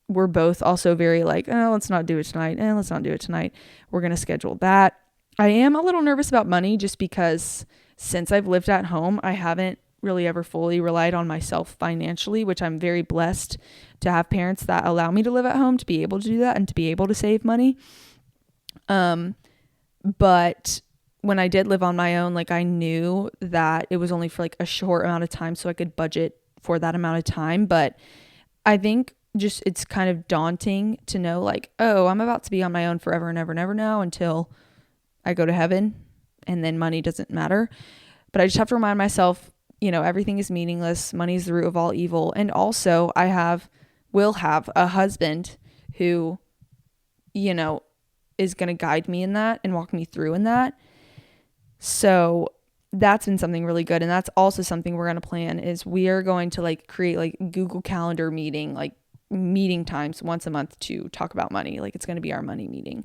we're both also very like, oh, let's not do it tonight. Let's not do it tonight. We're going to schedule that. I am a little nervous about money just because since I've lived at home, I haven't really ever fully relied on myself financially, which I'm very blessed to have parents that allow me to live at home, to be able to do that and to be able to save money. But when I did live on my own, like I knew that it was only for like a short amount of time, so I could budget for that amount of time. But I think just it's kind of daunting to know like, oh, I'm about to be on my own forever and ever and ever now until I go to heaven, and then money doesn't matter. But I just have to remind myself, everything is meaningless. Money is the root of all evil. And also will have a husband who, is going to guide me in that and walk me through in that. So that's been something really good. And that's also something we're going to plan is we are going to like create like Google Calendar meeting times once a month to talk about money. Like it's going to be our money meeting,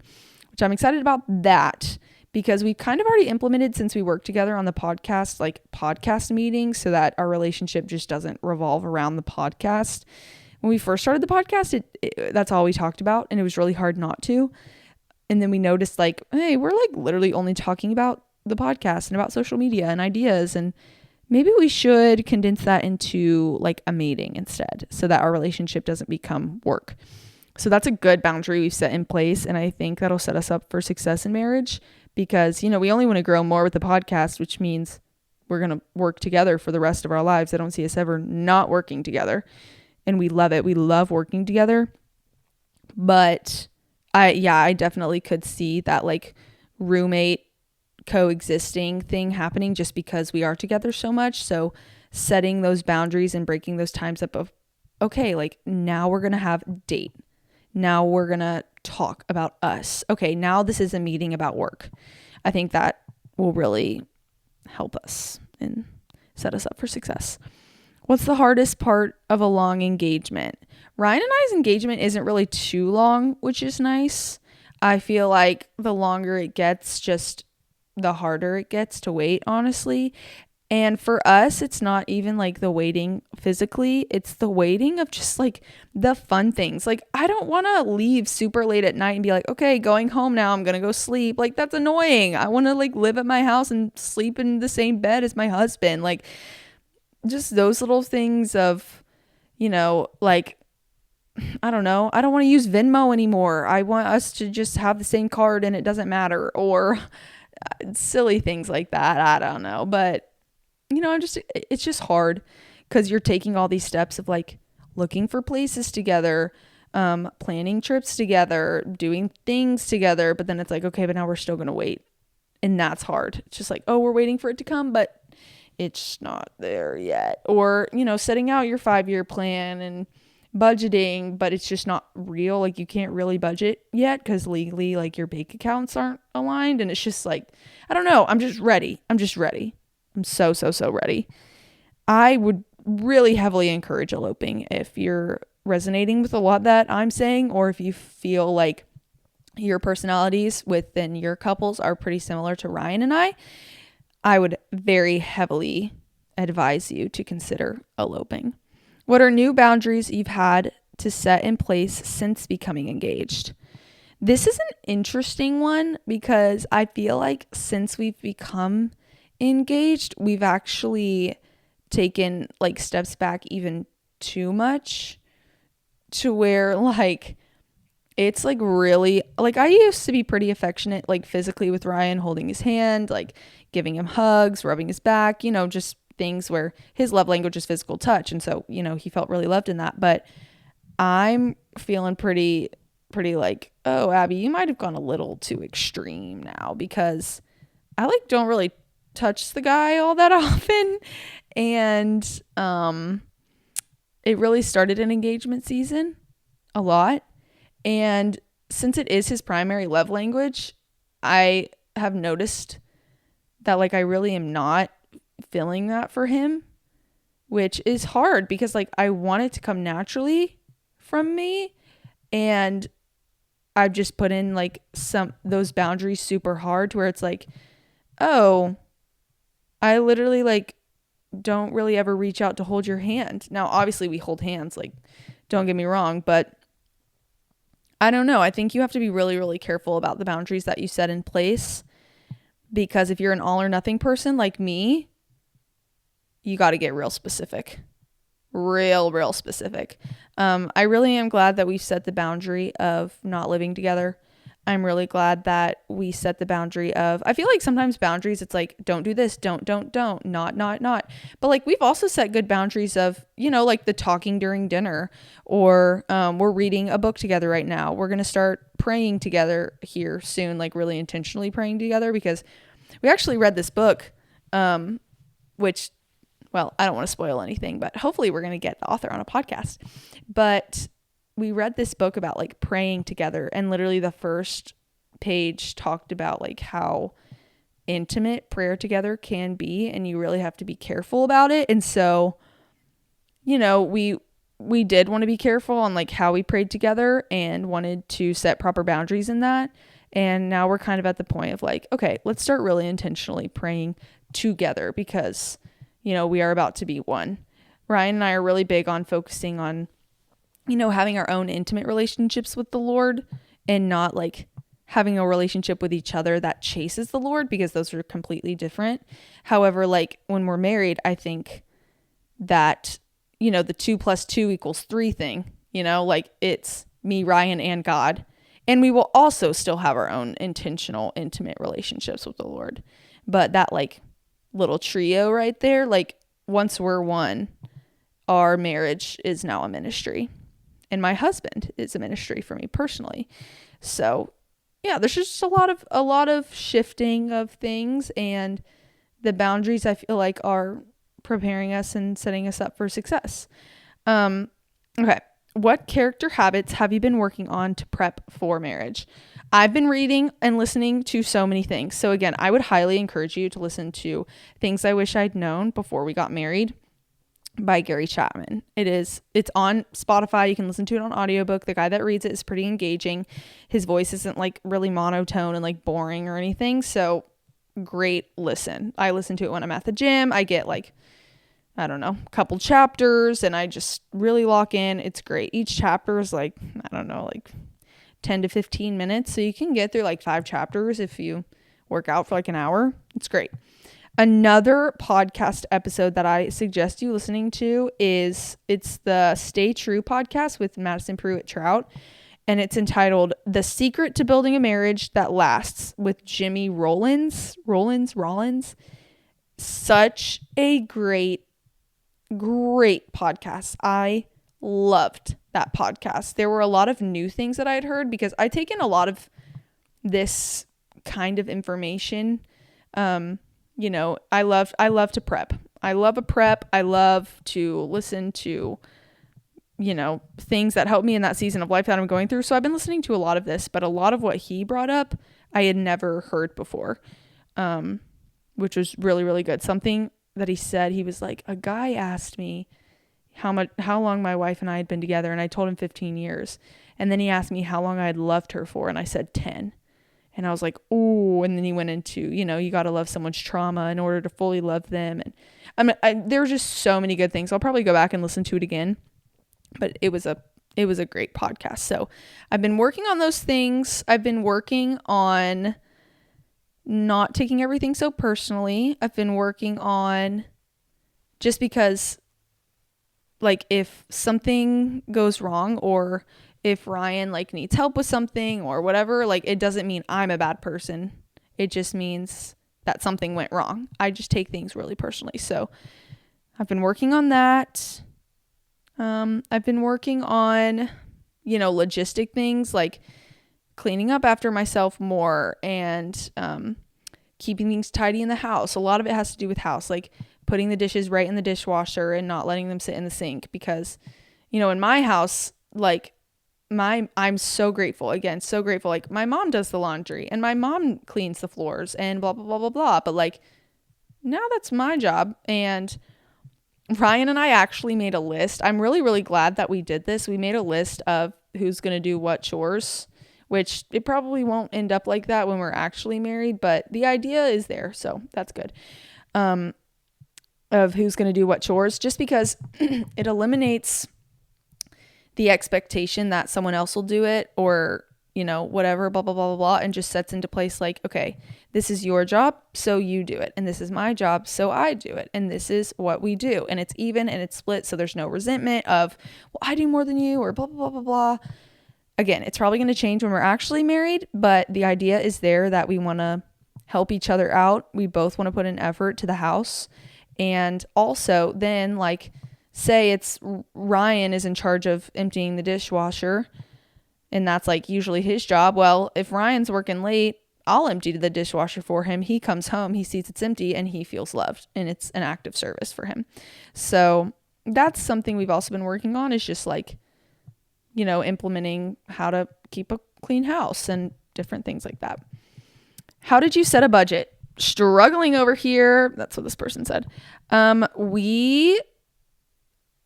which I'm excited about that because we kind of already implemented since we work together on the podcast, like podcast meetings so that our relationship just doesn't revolve around the podcast. When we first started the podcast, that's all we talked about. And it was really hard not to. And then we noticed like, hey, we're like literally only talking about the podcast and about social media and ideas. And maybe we should condense that into like a meeting instead so that our relationship doesn't become work. So that's a good boundary we've set in place. And I think that'll set us up for success in marriage because, we only want to grow more with the podcast, which means we're going to work together for the rest of our lives. I don't see us ever not working together. And we love it. We love working together. But I definitely could see that like roommate coexisting thing happening just because we are together so much. So setting those boundaries and breaking those times up of, okay, like now we're going to have a date. Now we're going to talk about us. Okay, now this is a meeting about work. I think that will really help us and set us up for success. What's the hardest part of a long engagement? Ryan and I's engagement isn't really too long, which is nice. I feel like the longer it gets, just the harder it gets to wait, honestly. And for us, it's not even like the waiting physically. It's the waiting of just like the fun things. Like I don't want to leave super late at night and be like, okay, going home now. I'm going to go sleep. Like that's annoying. I want to like live at my house and sleep in the same bed as my husband. Like just those little things of, like, I don't know. I don't want to use Venmo anymore. I want us to just have the same card and it doesn't matter, or silly things like that. I don't know. But, it's just hard because you're taking all these steps of like looking for places together, planning trips together, doing things together. But then it's like, okay, but now we're still going to wait. And that's hard. It's just like, oh, we're waiting for it to come, but it's not there yet. Or, setting out your 5-year plan and budgeting, but it's just not real. Like you can't really budget yet because legally like your bank accounts aren't aligned. And it's just like, I don't know. I'm just ready. I'm so ready. I would really heavily encourage eloping if you're resonating with a lot that I'm saying, or if you feel like your personalities within your couples are pretty similar to Ryan and I would very heavily advise you to consider eloping. What are new boundaries you've had to set in place since becoming engaged? This is an interesting one because I feel like since we've become engaged, we've actually taken like steps back even too much to where like it's like really like I used to be pretty affectionate like physically with Ryan, holding his hand, like giving him hugs, rubbing his back, just things where his love language is physical touch. And so, he felt really loved in that. But I'm feeling pretty like, oh, Abby, you might have gone a little too extreme now because I like don't really touch the guy all that often. And it really started in engagement season a lot. And since it is his primary love language, I have noticed that like I really am not feeling that for him, which is hard because like I want it to come naturally from me, and I've just put in like those boundaries super hard to where it's like, oh, I literally like don't really ever reach out to hold your hand. Now obviously we hold hands, like don't get me wrong, but I don't know. I think you have to be really, really careful about the boundaries that you set in place, because if you're an all or nothing person like me, you got to get real specific. Real specific. I really am glad that we've set the boundary of not living together. I'm really glad that we set the boundary of, I feel like sometimes boundaries, it's like, don't do this, don't, not. But like, we've also set good boundaries of, like the talking during dinner, or we're reading a book together right now. We're going to start praying together here soon, like really intentionally praying together, because we actually read this book, which, well, I don't want to spoil anything, but hopefully we're going to get the author on a podcast. But we read this book about like praying together, and literally the first page talked about like how intimate prayer together can be, and you really have to be careful about it. And so, we did want to be careful on like how we prayed together, and wanted to set proper boundaries in that. And now we're kind of at the point of like, okay, let's start really intentionally praying together, because, we are about to be one. Ryan and I are really big on focusing on, having our own intimate relationships with the Lord, and not like having a relationship with each other that chases the Lord, because those are completely different. However, like when we're married, I think that, the 2 + 2 = 3 thing, like it's me, Ryan, and God. And we will also still have our own intentional, intimate relationships with the Lord. But that like little trio right there, like once we're one, our marriage is now a ministry. And my husband is a ministry for me personally. So yeah, there's just a lot of shifting of things, and the boundaries I feel like are preparing us and setting us up for success. Okay. What character habits have you been working on to prep for marriage? I've been reading and listening to so many things. So again, I would highly encourage you to listen to Things I Wish I'd Known Before We Got Married by Gary Chapman. It's on Spotify. You can listen to it on audiobook. The guy that reads it is pretty engaging. His voice isn't like really monotone and like boring or anything. So great listen. I listen to it when I'm at the gym. I get like, I don't know, a couple chapters, and I just really lock in. It's great. Each chapter is like, I don't know, like 10 to 15 minutes. So you can get through like 5 chapters if you work out for like an hour. It's great. Another podcast episode that I suggest you listening to it's the Stay True podcast with Madison Pruitt-Trout, and it's entitled The Secret to Building a Marriage That Lasts with Jimmy Rollins. Such a great podcast. I loved that podcast. There were a lot of new things that I had heard, because I'd taken a lot of this kind of information. I love to prep. I love a prep. I love to listen to, things that help me in that season of life that I'm going through. So I've been listening to a lot of this, but a lot of what he brought up, I had never heard before, which was really, really good. Something that he said, he was like, a guy asked me how long my wife and I had been together, and I told him 15 years. And then he asked me how long I had loved her for, and I said 10. And I was like, ooh. And then he went into, you got to love someone's trauma in order to fully love them. And there were just so many good things. I'll probably go back and listen to it again, but it was a great podcast. So I've been working on those things. I've been working on not taking everything so personally. I've been working on, just because like if something goes wrong, or if Ryan like needs help with something or whatever, like it doesn't mean I'm a bad person. It just means that something went wrong. I just take things really personally. So I've been working on that. I've been working on, logistic things like cleaning up after myself more, and keeping things tidy in the house. A lot of it has to do with house, like putting the dishes right in the dishwasher and not letting them sit in the sink, because, in my house, like I'm so grateful. Again, so grateful. Like my mom does the laundry, and my mom cleans the floors, and blah, blah, blah, blah, blah. But like now that's my job. And Ryan and I actually made a list. I'm really, really glad that we did this. We made a list of who's going to do what chores, which it probably won't end up like that when we're actually married, but the idea is there. So that's good. Of who's going to do what chores, just because it eliminates the expectation that someone else will do it, or, whatever, blah, blah, blah, blah, blah, and just sets into place like, okay, this is your job, so you do it. And this is my job, so I do it. And this is what we do. And it's even and it's split. So there's no resentment of, well, I do more than you, or blah, blah, blah, blah, blah. again, it's probably going to change when we're actually married, but the idea is there that we want to help each other out. We both want to put an effort to the house. And also then, like, say it's Ryan is in charge of emptying the dishwasher, and that's like usually his job. Well, if Ryan's working late, I'll empty the dishwasher for him. He comes home, he sees it's empty, and he feels loved, and it's an act of service for him. So that's something we've also been working on, is just like, you know, implementing how to keep a clean house and different things like that. How did you set a budget? Struggling over here. That's what this person said. We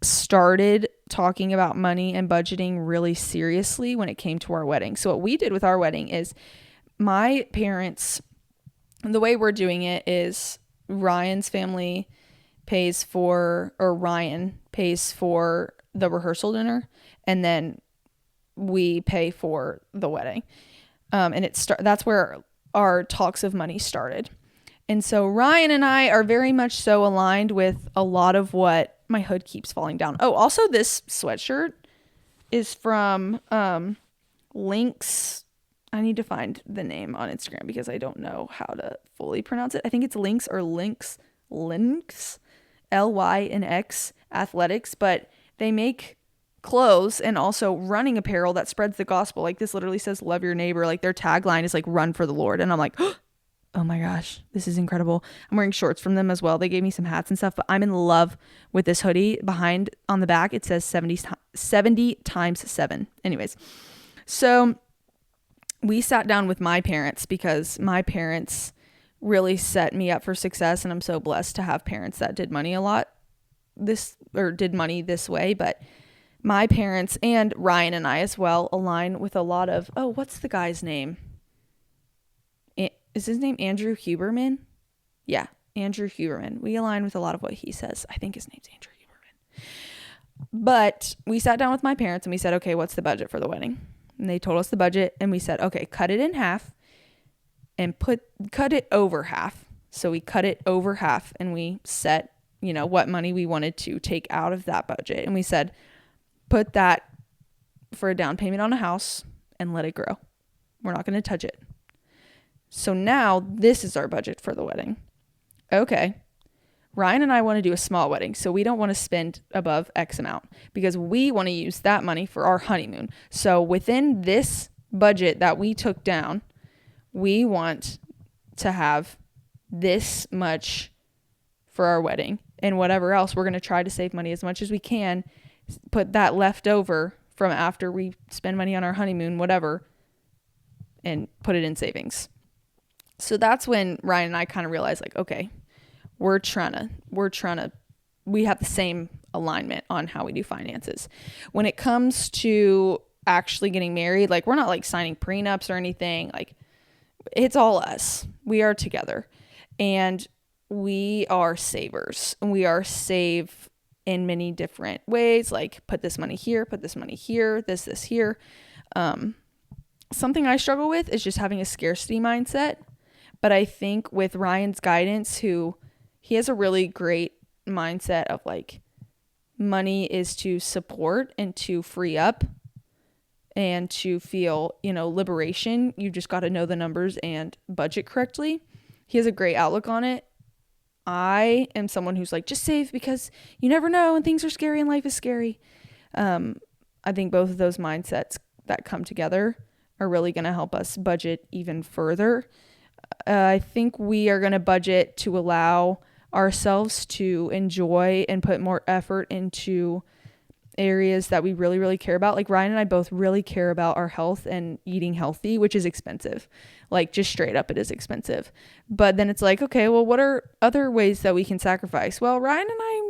started talking about money and budgeting really seriously when it came to our wedding. So what we did with our wedding is my parents, the way we're doing it is Ryan's family pays for, or Ryan pays for the rehearsal dinner, and then we pay for the wedding. And that's where our talks of money started. And so Ryan and I are very much so aligned with a lot of what my hood keeps falling down. Oh, also this sweatshirt is from Lynx. I need to find the name on Instagram because I don't know how to fully pronounce it. I think it's Lynx or Lynx, Lynx Athletics, but they make clothes and also running apparel that spreads the gospel. Like, this literally says love your neighbor. Like, their tagline is like run for the Lord. And I'm like, oh my gosh, this is incredible. I'm wearing shorts from them as well. They gave me some hats and stuff, but I'm in love with this hoodie. Behind on the back, it says 70 times 7. Anyways, so we sat down with my parents because my parents really set me up for success. And I'm so blessed to have parents that did money this way. But my parents and Ryan and I as well align with a lot of, what's the guy's name? Is his name Andrew Huberman? Yeah, Andrew Huberman. We align with a lot of what he says. I think his name's Andrew Huberman. But we sat down with my parents and we said, okay, what's the budget for the wedding? And they told us the budget, and we said, okay, cut it in half and cut it over half. So we cut it over half, and we set, what money we wanted to take out of that budget. And we said, put that for a down payment on a house and let it grow. We're not going to touch it. So now this is our budget for the wedding. Okay. Ryan and I want to do a small wedding, so we don't want to spend above X amount because we want to use that money for our honeymoon. So within this budget that we took down, we want to have this much for our wedding, and whatever else, we're going to try to save money as much as we can, put that left over from after we spend money on our honeymoon, whatever, and put it in savings. So that's when Ryan and I kind of realized, like, okay, we have the same alignment on how we do finances. When it comes to actually getting married, like, we're not like signing prenups or anything. Like, it's all us. We are together, and we are savers, and we are save in many different ways. Like, put this money here, this here. Something I struggle with is just having a scarcity mindset. But I think with Ryan's guidance, he has a really great mindset of like, money is to support and to free up and to feel, liberation. You just got to know the numbers and budget correctly. He has a great outlook on it. I am someone who's like, just save because you never know and things are scary and life is scary. I think both of those mindsets that come together are really going to help us budget even further. I think we are going to budget to allow ourselves to enjoy and put more effort into areas that we really, really care about. Like, Ryan and I both really care about our health and eating healthy, which is expensive. Like, just straight up, it is expensive. But then it's like, okay, well, what are other ways that we can sacrifice? Well, Ryan and I,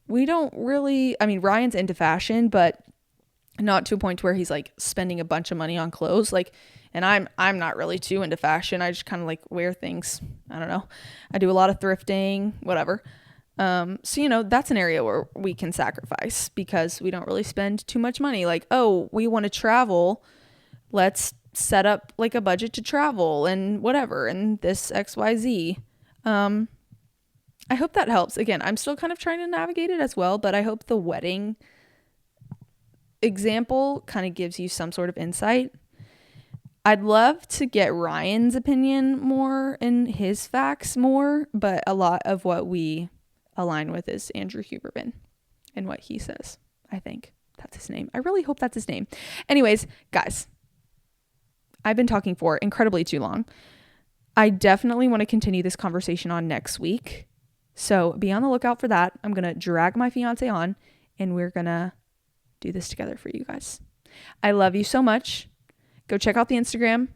we don't really, Ryan's into fashion, but not to a point where he's like spending a bunch of money on clothes. Like, and I'm not really too into fashion. I just kind of like wear things. I don't know. I do a lot of thrifting, whatever. So, that's an area where we can sacrifice because we don't really spend too much money. Like, oh, we want to travel. Let's set up like a budget to travel and whatever. And this XYZ. I hope that helps. Again, I'm still kind of trying to navigate it as well, but I hope the wedding example kind of gives you some sort of insight. I'd love to get Ryan's opinion more and his facts more, but a lot of what we align with is Andrew Huberman and what he says. I think that's his name. I really hope that's his name. Anyways, guys, I've been talking for incredibly too long. I definitely want to continue this conversation on next week. So be on the lookout for that. I'm going to drag my fiance on and we're going to do this together for you guys. I love you so much. Go check out the Instagram.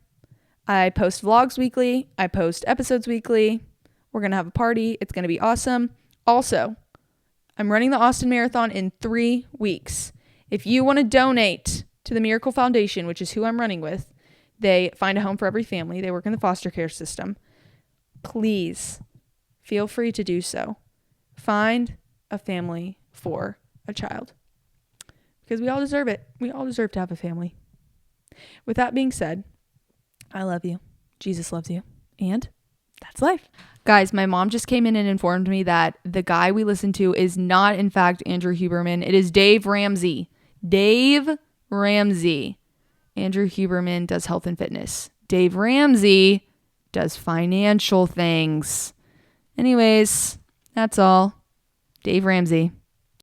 I post vlogs weekly. I post episodes weekly. We're going to have a party. It's going to be awesome. Also, I'm running the Austin Marathon in 3 weeks. If you want to donate to the Miracle Foundation, which is who I'm running with, they find a home for every family. They work in the foster care system. Please feel free to do so. Find a family for a child. Because we all deserve it. We all deserve to have a family. With that being said, I love you. Jesus loves you. And that's life. Guys, my mom just came in and informed me that the guy we listened to is not, in fact, Andrew Huberman. It is Dave Ramsey. Dave Ramsey. Andrew Huberman does health and fitness. Dave Ramsey does financial things. Anyways, that's all. Dave Ramsey.